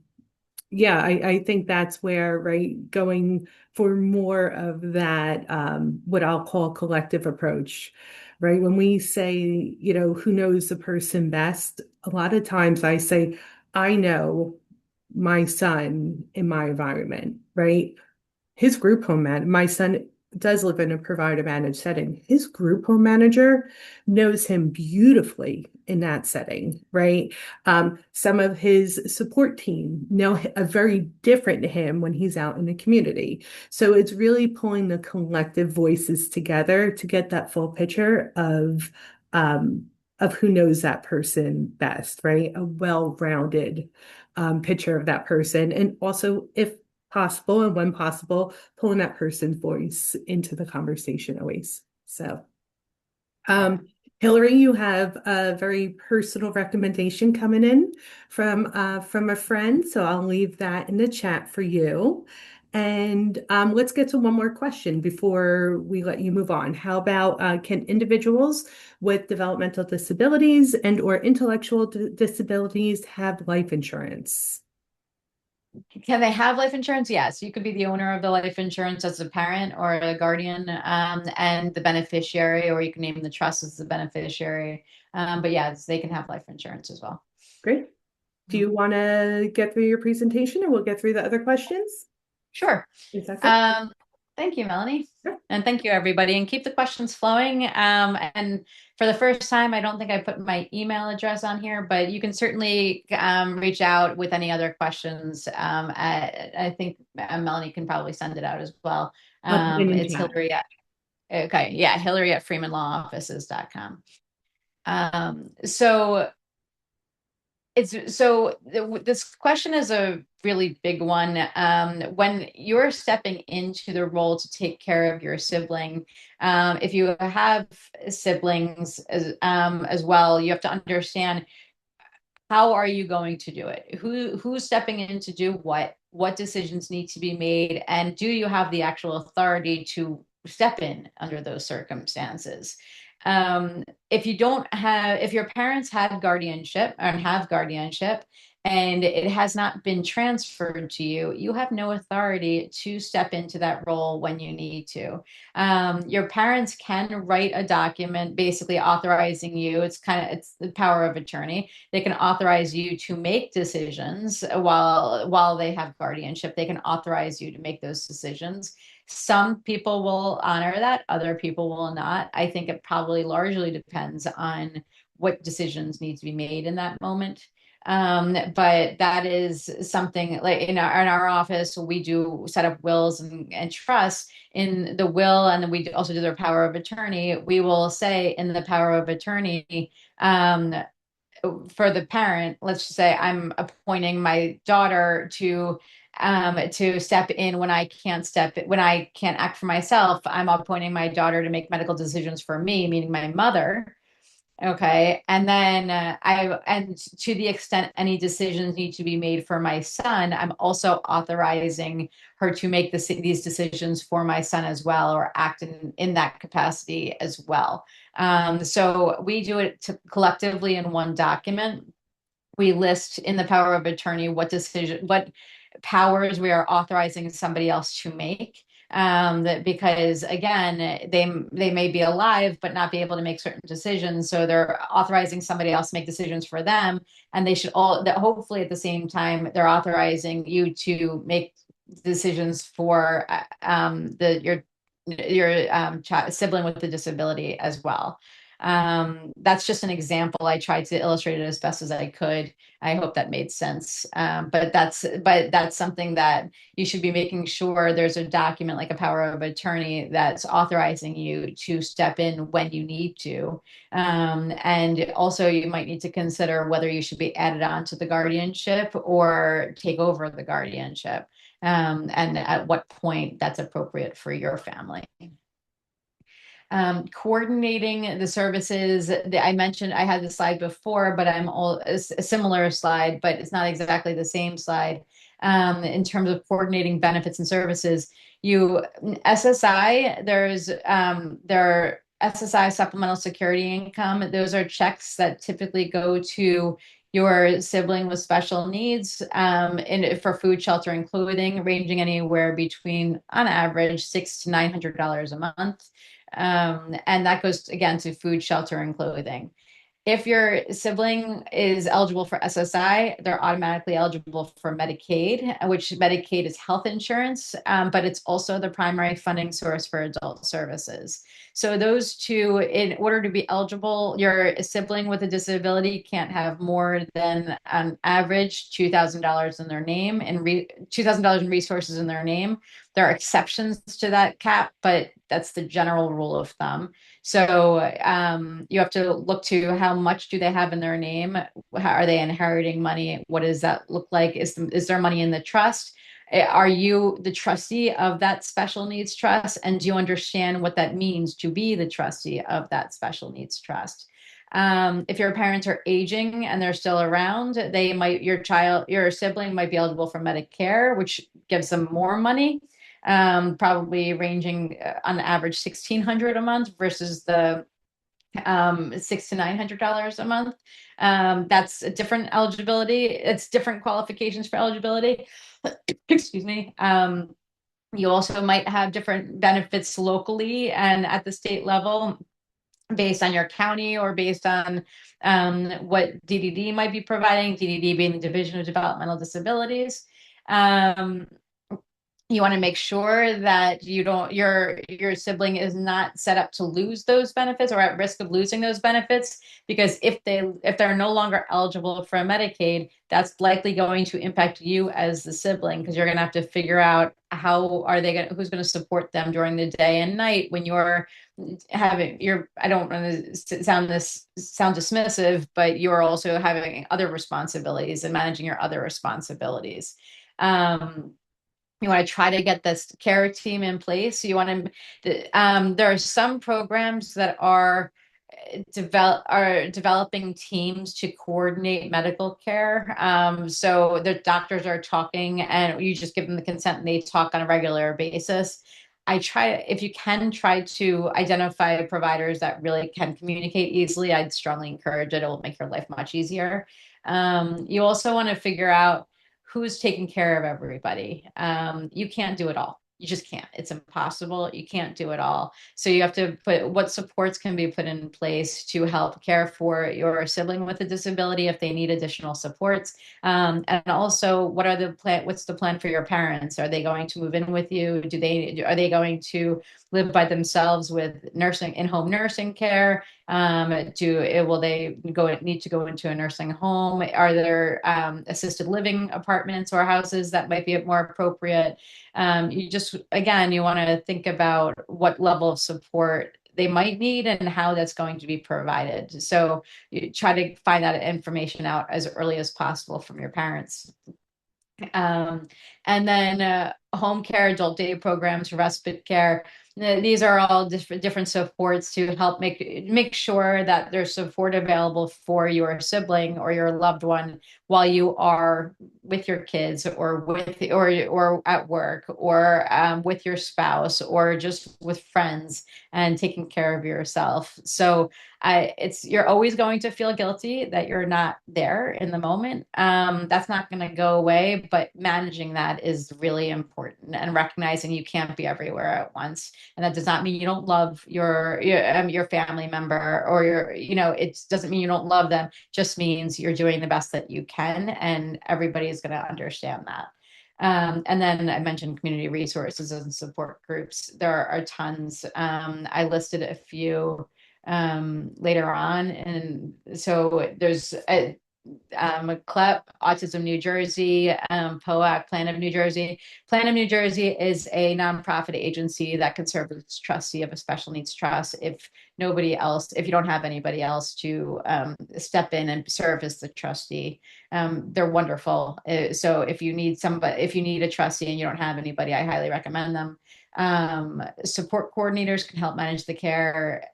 yeah, I think that's where, right, going for more of that, what I'll call collective approach, right? When we say, who knows the person best, a lot of times I say, I know my son in my environment, right? His group home man, my son does live in a provider managed setting. His group home manager knows him beautifully in that setting, right? Some of his support team know a very different him when he's out in the community. So it's really pulling the collective voices together to get that full picture of who knows that person best, right? A well-rounded picture of that person. And also, if possible and when possible, pulling that person's voice into the conversation always. So, Yeah. um, Hillary, you have a very personal recommendation coming in from a friend, so I'll leave that in the chat for you. And let's get to one more question before we let you move on. How about can individuals with developmental disabilities and or intellectual disabilities have life insurance? Can they have life insurance? Yes, you could be the owner of the life insurance as a parent or a guardian, and the beneficiary, or you can name the trust as the beneficiary. But yes, they can have life insurance as well. Great. Do you want to get through your presentation and we'll get through the other questions? Sure. Is that good? Um, Thank you, Melanie. Sure. And thank you, everybody. And keep the questions flowing. And for the first time, I don't think I put my email address on here, but you can certainly reach out with any other questions. I think Melanie can probably send it out as well. I'll put it in It's chat. Hillary okay, yeah, Hillary at freemanlawoffices.com. So this question is a really big one. When you're stepping into the role to take care of your sibling, if you have siblings as well, you have to understand, how are you going to do it? Who's stepping in to do what decisions need to be made, and do you have the actual authority to step in under those circumstances? If your parents had guardianship and have guardianship and it has not been transferred to you, you have no authority to step into that role when you need to. Your parents can write a document basically authorizing you. It's the power of attorney. They can authorize you to make decisions while they have guardianship. They can authorize you to make those decisions. Some people will honor that, other people will not. I think it probably largely depends on what decisions need to be made in that moment. But that is something like in our office, we do set up wills and trusts. In the will, and then we also do their power of attorney. We will say in the power of attorney, for the parent, let's just say I'm appointing my daughter to step in when when I can't act for myself. I'm appointing my daughter to make medical decisions for me, meaning my mother. Okay. And then and to the extent any decisions need to be made for my son, I'm also authorizing her to make these decisions for my son as well, or act in that capacity as well. So we do it collectively in one document. We list in the power of attorney what powers we are authorizing somebody else to make. Because again, they may be alive but not be able to make certain decisions, so they're authorizing somebody else to make decisions for them, and they should all that hopefully at the same time they're authorizing you to make decisions for the your sibling with a disability as well. That's just an example. I tried to illustrate it as best as I could. I hope that made sense. But that's something that you should be making sure there's a document like a power of attorney that's authorizing you to step in when you need to. And also, you might need to consider whether you should be added on to the guardianship or take over the guardianship, and at what point that's appropriate for your family. Coordinating the services that I mentioned, I had the slide before, but I'm all a similar slide, but it's not exactly the same slide. In terms of coordinating benefits and services, you SSI, there are SSI supplemental security income. Those are checks that typically go to your sibling with special needs, for food, shelter, and clothing, ranging anywhere between, on average, $600 to $900 a month. And that goes again to food, shelter, and clothing. If your sibling is eligible for SSI, they're automatically eligible for Medicaid, which Medicaid is health insurance, but it's also the primary funding source for adult services. So those two, in order to be eligible, your sibling with a disability can't have more than on average $2,000 in their name and $2,000 in resources in their name. There are exceptions to that cap, but that's the general rule of thumb. So you have to look to how much do they have in their name? How, are they inheriting money? What does that look like? Is there money in the trust? Are you the trustee of that special needs trust? And do you understand what that means to be the trustee of that special needs trust? If your parents are aging and they're still around, your sibling might be eligible for Medicare, which gives them more money, probably ranging on average $1,600 a month versus the $600 to $900 a month. That's a different eligibility. It's different qualifications for eligibility. Excuse me. You also might have different benefits locally and at the state level based on your county or based on what DDD might be providing, DDD being the Division of Developmental Disabilities. Um, you want to make sure that your sibling is not set up to lose those benefits or at risk of losing those benefits, because if they're no longer eligible for Medicaid, that's likely going to impact you as the sibling, because you're going to have to figure out who's going to support them during the day and night when you're I don't want to sound dismissive, but you're also having other responsibilities and managing your other responsibilities. You want to try to get this care team in place. There are some programs that are developing teams to coordinate medical care. So the doctors are talking and you just give them the consent and they talk on a regular basis. If you can try to identify providers that really can communicate easily, I'd strongly encourage it. It will make your life much easier. You also want to figure out who's taking care of everybody. You can't do it all. You just can't. It's impossible. You can't do it all. So you have to put what supports can be put in place to help care for your sibling with a disability if they need additional supports. And also, what's the plan for your parents? Are they going to move in with you? Are they going to live by themselves with in-home nursing care? Will they need to go into a nursing home? Are there assisted living apartments or houses that might be more appropriate? You want to think about what level of support they might need and how that's going to be provided. So you try to find that information out as early as possible from your parents. And then home care, adult day programs, respite care. These are all different supports to help make sure that there's support available for your sibling or your loved one while you are with your kids or at work or with your spouse or just with friends and taking care of yourself. So you're always going to feel guilty that you're not there in the moment. That's not going to go away, but managing that is really important, and recognizing you can't be everywhere at once. And that does not mean you don't love your family member or it doesn't mean you don't love them. Just means you're doing the best that you can, and everybody is going to understand that. And then I mentioned community resources and support groups. There are tons. I listed a few later on. And so there's CLEP, Autism New Jersey, POAC, Plan of New Jersey. Plan of New Jersey is a nonprofit agency that can serve as trustee of a special needs trust if nobody else, if you don't have anybody else to step in and serve as the trustee. They're wonderful. So if you need somebody, if you need a trustee and you don't have anybody, I highly recommend them. Support coordinators can help manage the care.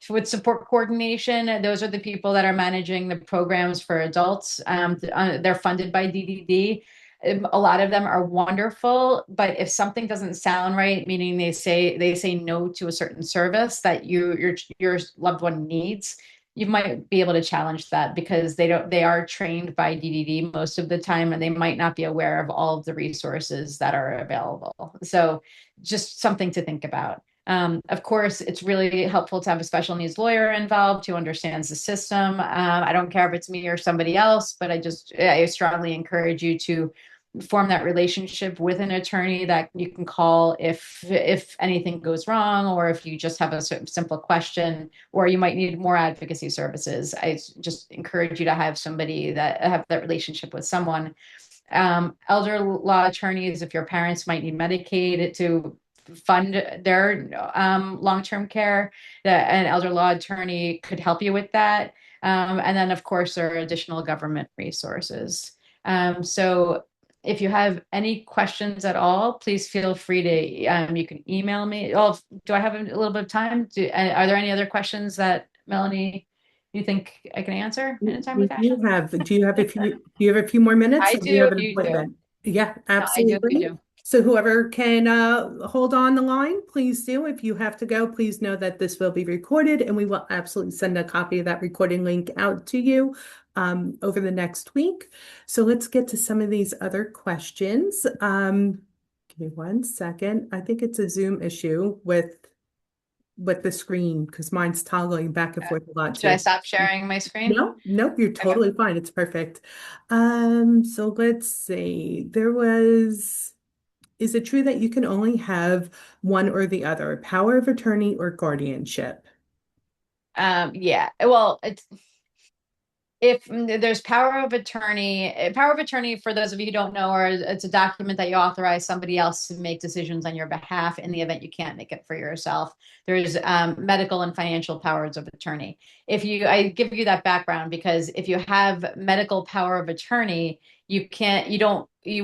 With support coordination, those are the people that are managing the programs for adults. They're funded by DDD. A lot of them are wonderful, but if something doesn't sound right, meaning they say no to a certain service that your loved one needs, you might be able to challenge that because they are trained by DDD most of the time, and they might not be aware of all of the resources that are available. So just something to think about. Of course, it's really helpful to have a special needs lawyer involved who understands the system. I don't care if it's me or somebody else, but I strongly encourage you to form that relationship with an attorney that you can call if anything goes wrong, or if you just have a simple question, or you might need more advocacy services. I just encourage you to have somebody that have that relationship with someone. Elder law attorneys, if your parents might need Medicaid to fund their long-term care, an elder law attorney could help you with that. And then, of course, there are additional government resources. So if you have any questions at all, please feel free to, you can email me. Oh, do I have a little bit of time? Are there any other questions that Melanie, you think I can answer in a timely We fashion? do you have a few more minutes I or do you have do, an you do. appointment? Yeah, No, I do, you absolutely. do. So whoever can hold on the line, please do. If you have to go, please know that this will be recorded and we will absolutely send a copy of that recording link out to you over the next week. So let's get to some of these other questions. Give me one second. I think it's a Zoom issue with the screen because mine's toggling back and forth a lot Should I too. stop sharing my screen? No, no, you're Okay. totally fine. It's perfect. So let's see. Is it true that you can only have one or the other, power of attorney or guardianship? Yeah. Well, it's if there's power of attorney, for those of you who don't know, or it's a document that you authorize somebody else to make decisions on your behalf in the event you can't make it for yourself. There's medical and financial powers of attorney. I give you that background because if you have medical power of attorney, you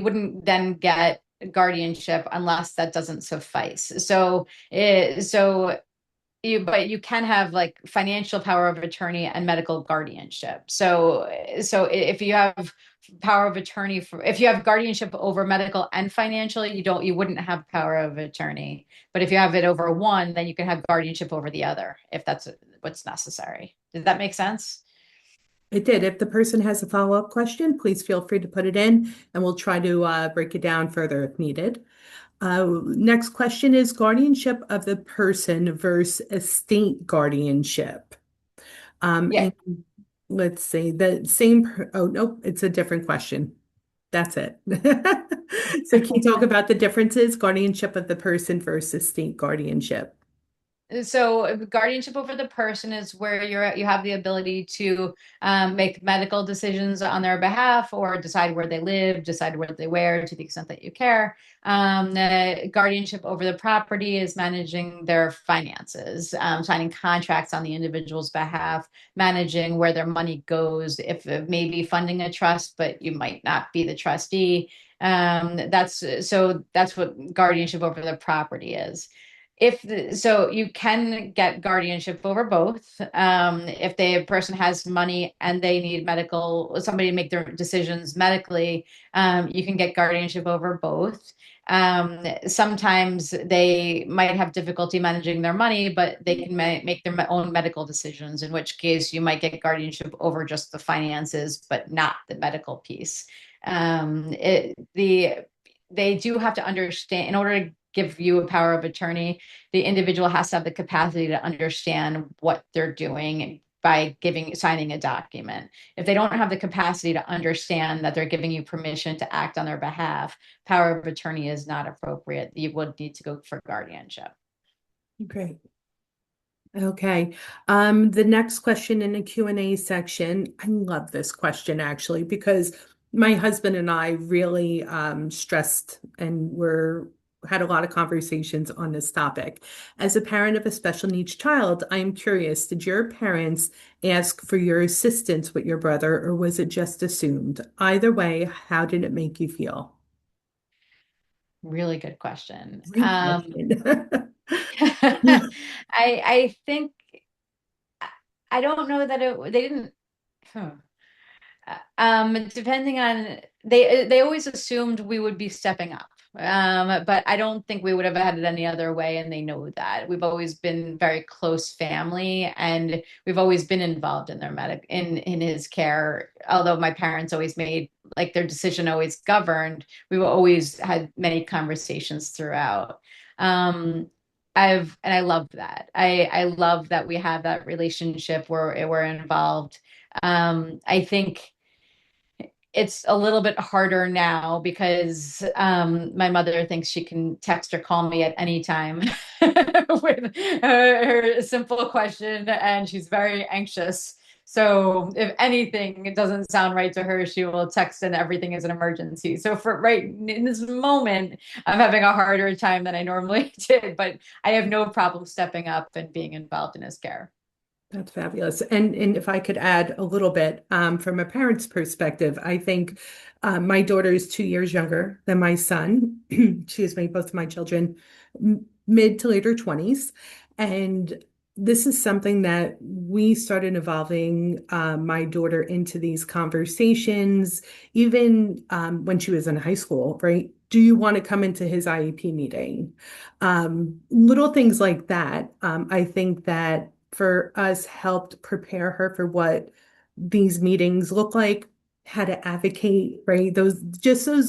wouldn't then get guardianship unless that doesn't suffice. But you can have like financial power of attorney and medical guardianship. So if you have power of attorney if you have guardianship over medical and financial, you wouldn't have power of attorney. But if you have it over one, then you can have guardianship over the other if that's what's necessary. Does that make sense? It did. If the person has a follow-up question, please feel free to put it in and we'll try to break it down further if needed. Next question is guardianship of the person versus estate guardianship. Yeah. And let's see, the same, oh, nope, it's a different question. That's it. So can you talk about the differences, guardianship of the person versus state guardianship? So guardianship over the person is where you have the ability to make medical decisions on their behalf or decide where they live, decide what they wear to the extent that you care. The guardianship over the property is managing their finances, signing contracts on the individual's behalf, managing where their money goes, if maybe funding a trust, but you might not be the trustee. That's what guardianship over the property is. So you can get guardianship over both. If the person has money and they need somebody to make their decisions medically, you can get guardianship over both. Sometimes they might have difficulty managing their money, but they can make their own medical decisions, in which case you might get guardianship over just the finances, but not the medical piece. They do have to understand, in order to give you a power of attorney, the individual has to have the capacity to understand what they're doing by signing a document. If they don't have the capacity to understand that they're giving you permission to act on their behalf, power of attorney is not appropriate. You would need to go for guardianship. Great. Okay. The next question in the Q&A section, I love this question actually because my husband and I really stressed and were had a lot of conversations on this topic. As a parent of a special needs child, I am curious, did your parents ask for your assistance with your brother or was it just assumed? Either way, how did it make you feel? Really good question. Great question. I think I don't know that they didn't. Huh. Depending on they always assumed we would be stepping up. But I don't think we would have had it any other way, and they know that. We've always been very close family, and we've always been involved in in his care. Although my parents always made like their decision always governed, we've always had many conversations throughout. Um, I love that. I love that we have that relationship where we're involved. I think it's a little bit harder now because my mother thinks she can text or call me at any time with her simple question, and she's very anxious. So if anything it doesn't sound right to her, she will text and everything is an emergency. So for right in this moment, I'm having a harder time than I normally did, but I have no problem stepping up and being involved in his care. That's fabulous. And if I could add a little bit from a parent's perspective, I think my daughter is 2 years younger than my son. Excuse me, both of my children, mid to later 20s. And this is something that we started evolving my daughter into these conversations, even when she was in high school, right? Do you want to come into his IEP meeting? Little things like that. I think that for us helped prepare her for what these meetings look like, how to advocate, right? Those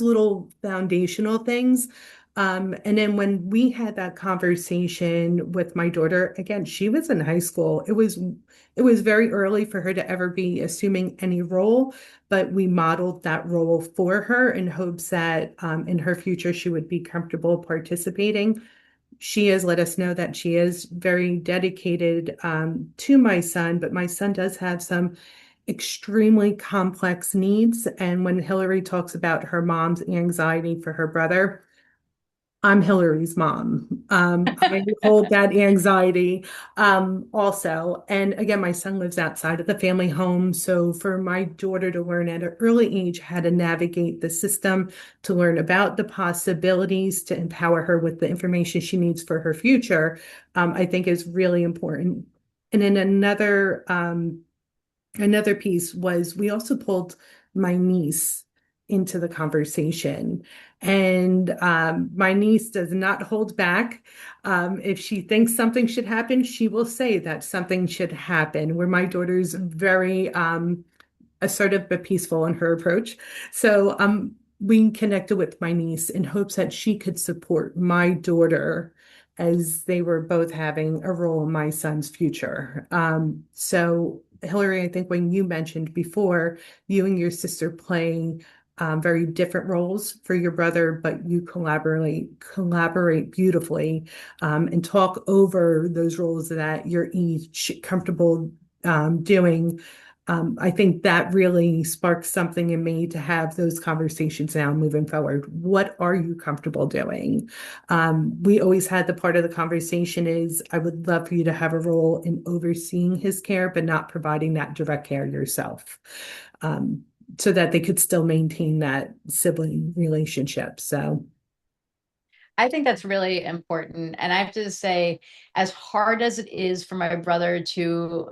little foundational things. And then when we had that conversation with my daughter, again, she was in high school. It was very early for her to ever be assuming any role, but we modeled that role for her in hopes that in her future she would be comfortable participating. She has let us know that she is very dedicated to my son, but my son does have some extremely complex needs. And when Hillary talks about her mom's anxiety for her brother, I'm Hillary's mom. I hold that anxiety also. And again, my son lives outside of the family home. So for my daughter to learn at an early age how to navigate the system, to learn about the possibilities, to empower her with the information she needs for her future, I think is really important. And then another piece was we also pulled my niece into the conversation. And my niece does not hold back. If she thinks something should happen, she will say that something should happen. Where my daughter's very assertive but peaceful in her approach. So we connected with my niece in hopes that she could support my daughter as they were both having a role in my son's future. So Hillary, I think when you mentioned before, you and your sister playing very different roles for your brother, but you collaborate beautifully and talk over those roles that you're each comfortable doing. I think that really sparked something in me to have those conversations now moving forward. What are you comfortable doing? We always had the part of the conversation is I would love for you to have a role in overseeing his care, but not providing that direct care yourself, so that they could still maintain that sibling relationship. So, I think that's really important. And I have to say, as hard as it is for my brother to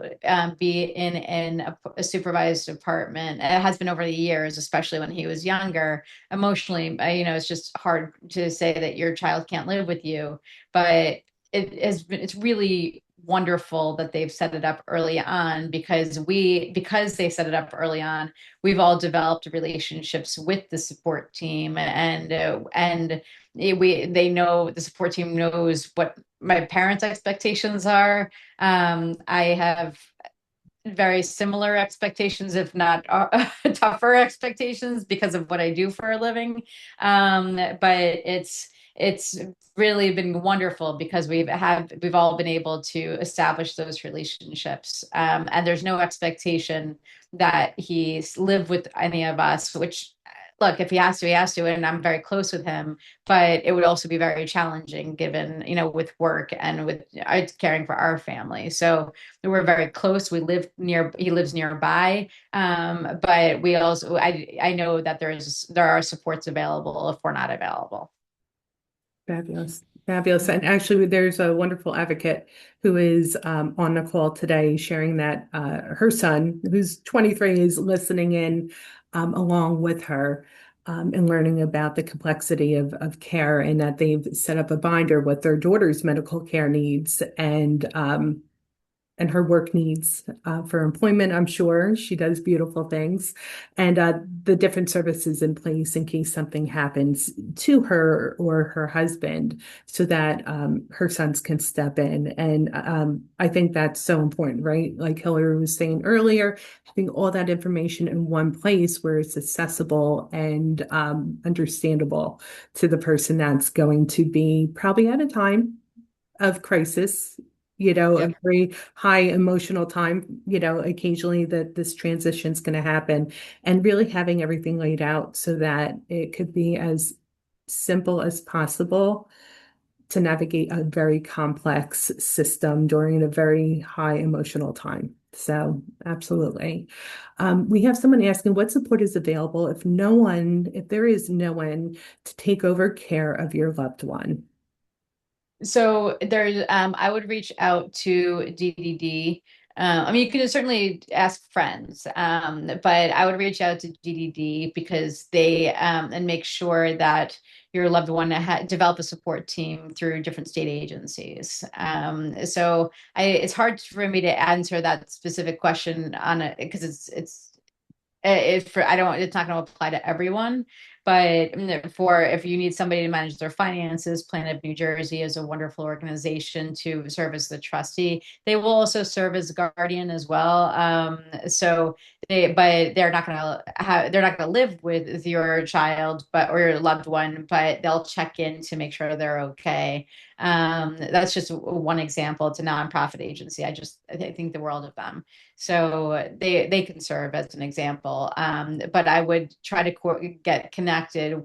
be in a supervised apartment, it has been over the years, especially when he was younger, emotionally, it's just hard to say that your child can't live with you. But it's really wonderful that they've set it up early on because they set it up early on, we've all developed relationships with the support team and they know the support team knows what my parents' expectations are. I have very similar expectations, if not tougher expectations, because of what I do for a living. But it's really been wonderful because we've all been able to establish those relationships, and there's no expectation that he's lived with any of us. Which, look, if he has to, he has to, and I'm very close with him. But it would also be very challenging, given with work and with caring for our family. So we're very close. He lives nearby. But we also, I know that there are supports available if we're not available. Fabulous. Fabulous. And actually, there's a wonderful advocate who is on the call today sharing that her son, who's 23, is listening in along with her and learning about the complexity of care, and that they've set up a binder with their daughter's medical care needs and her work needs for employment. I'm sure she does beautiful things, and the different services in place in case something happens to her or her husband, so that her sons can step in. And I think that's so important, right? Like Hillary was saying earlier, having all that information in one place where it's accessible and understandable to the person that's going to be probably at a time of crisis, a Yep. very high emotional time, occasionally that this transition is going to happen, and really having everything laid out so that it could be as simple as possible to navigate a very complex system during a very high emotional time. So, absolutely. We have someone asking what support is available if there is no one to take over care of your loved one. So I would reach out to DDD. I mean, you can certainly ask friends, but I would reach out to DDD because and make sure that your loved one develop a support team through different state agencies. So it's hard for me to answer that specific question on it because it's not going to apply to everyone, but for if you need somebody to manage their finances, Plan of New Jersey is a wonderful organization to serve as the trustee. They will also serve as guardian as well. But they're not going to live with your child, or your loved one, but they'll check in to make sure they're okay. That's just one example. It's a nonprofit agency. I think the world of them. So they can serve as an example. But I would try to get connected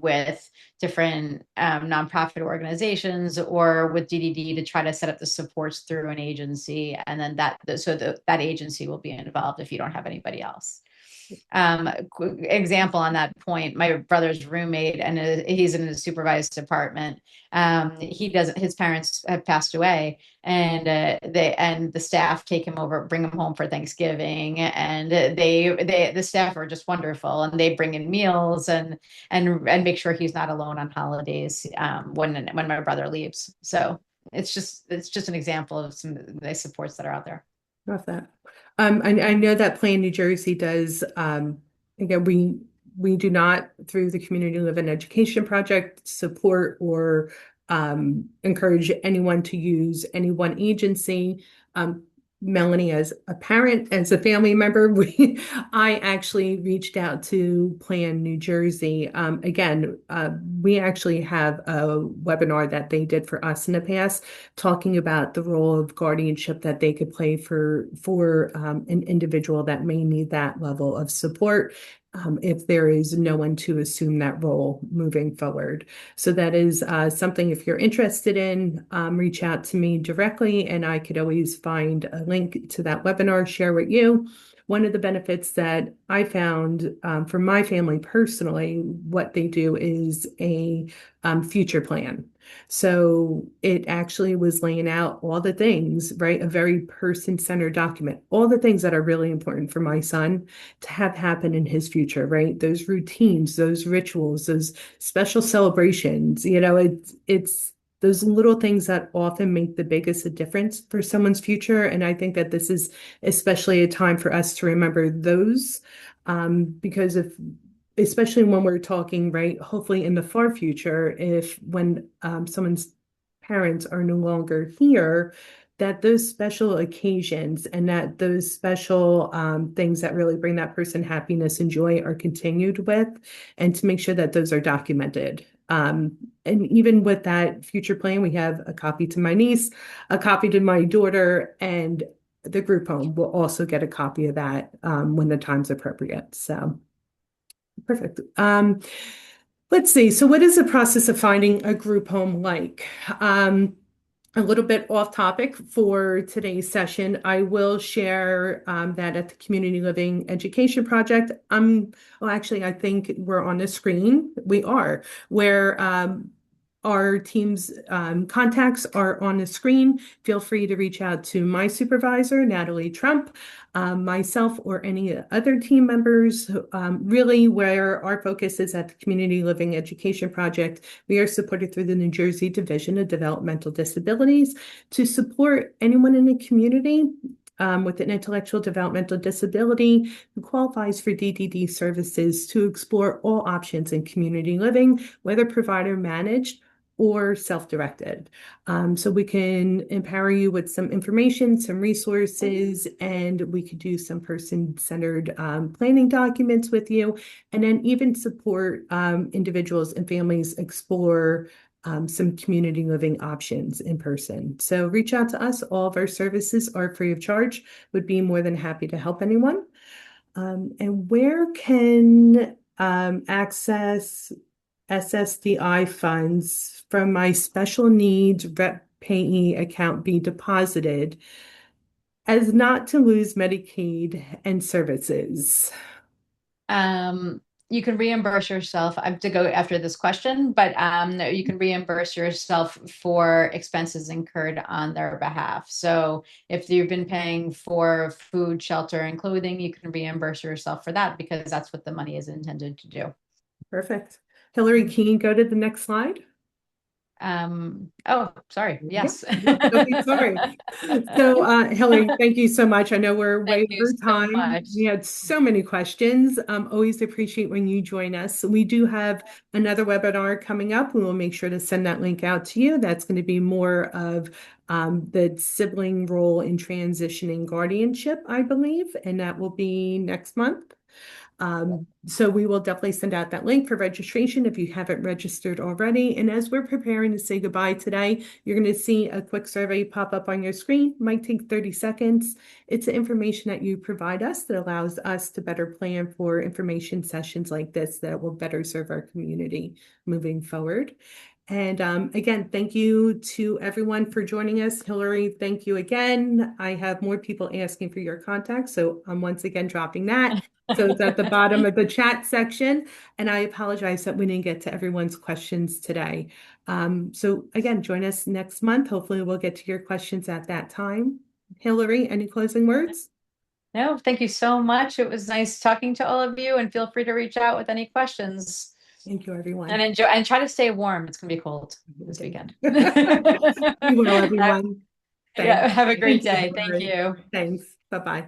with different nonprofit organizations or with DDD to try to set up the supports through an agency, and then that agency will be involved if you don't have anybody else. Example on that point, my brother's roommate, and he's in a supervised department. He doesn't, his parents have passed away, and the staff take him over, bring him home for Thanksgiving, and the staff are just wonderful, and they bring in meals and make sure he's not alone on holidays when my brother leaves. So it's just an example of some of the supports that are out there. Love that. I know that Plan New Jersey does, again, we do not, through the Community Living Education Project, support or encourage anyone to use any one agency. Melanie, as a parent, as a family member, I actually reached out to Plan New Jersey. Again, we actually have a webinar that they did for us in the past, talking about the role of guardianship that they could play for an individual that may need that level of support. If there is no one to assume that role moving forward. So that is something, if you're interested in, reach out to me directly, and I could always find a link to that webinar, share with you. One of the benefits that I found for my family personally, what they do is a future plan. So it actually was laying out all the things, right? A very person-centered document, all the things that are really important for my son to have happen in his future, right? Those routines, those rituals, those special celebrations, it's those little things that often make the biggest difference for someone's future. And I think that this is especially a time for us to remember those, because especially when we're talking, right, hopefully in the far future, if when someone's parents are no longer here, that those special occasions and that those special things that really bring that person happiness and joy are continued with, and to make sure that those are documented. And even with that future plan, we have a copy to my niece, a copy to my daughter, and the group home will also get a copy of that when the time's appropriate. So perfect. Let's see. So what is the process of finding a group home like? A little bit off topic for today's session, I will share that at the Community Living Education Project, well, actually, I think we're on the screen. We are, where our team's contacts are on the screen. Feel free to reach out to my supervisor, Natalie Trump, myself, or any other team members. Really, where our focus is at the Community Living Education Project, we are supported through the New Jersey Division of Developmental Disabilities to support anyone in the community with an intellectual developmental disability who qualifies for DDD services to explore all options in community living, whether provider managed or self-directed. So we can empower you with some information, some resources, and we could do some person-centered planning documents with you, and then even support individuals and families explore some community living options in person. So reach out to us. All of our services are free of charge. Would be more than happy to help anyone. And where can access SSDI funds from my special needs rep payee account be deposited as not to lose Medicaid and services? Um, you can reimburse yourself. I have to go after this question, but you can reimburse yourself for expenses incurred on their behalf. So if you've been paying for food, shelter, and clothing, you can reimburse yourself for that because that's what the money is intended to do. Perfect. Hillary, can you go to the next slide? Oh, sorry. Yep. Yes. Don't be sorry. So, Hillary, thank you so much. I know we're Thank way you over so time. much. We had so many questions. Always appreciate when you join us. We do have another webinar coming up. We will make sure to send that link out to you. That's going to be more of the sibling role in transitioning guardianship, I believe, and that will be next month. So we will definitely send out that link for registration if you haven't registered already. And as we're preparing to say goodbye today, you're going to see a quick survey pop up on your screen. Might take 30 seconds. It's the information that you provide us that allows us to better plan for information sessions like this that will better serve our community moving forward. And again, thank you to everyone for joining us. Hillary, thank you again. I have more people asking for your contact, so I'm once again dropping that. So it's at the bottom of the chat section, and I apologize that we didn't get to everyone's questions today. So again, join us next month. Hopefully we'll get to your questions at that time. Hillary, any closing words? No, thank you so much. It was nice talking to all of you, and feel free to reach out with any questions. Thank you, And everyone. enjoy and try to stay warm. It's gonna be cold this Okay. weekend. We will, everyone. Yeah, Thanks. have a great Thank you, day. Thank Hillary. you. Thanks. Bye-bye.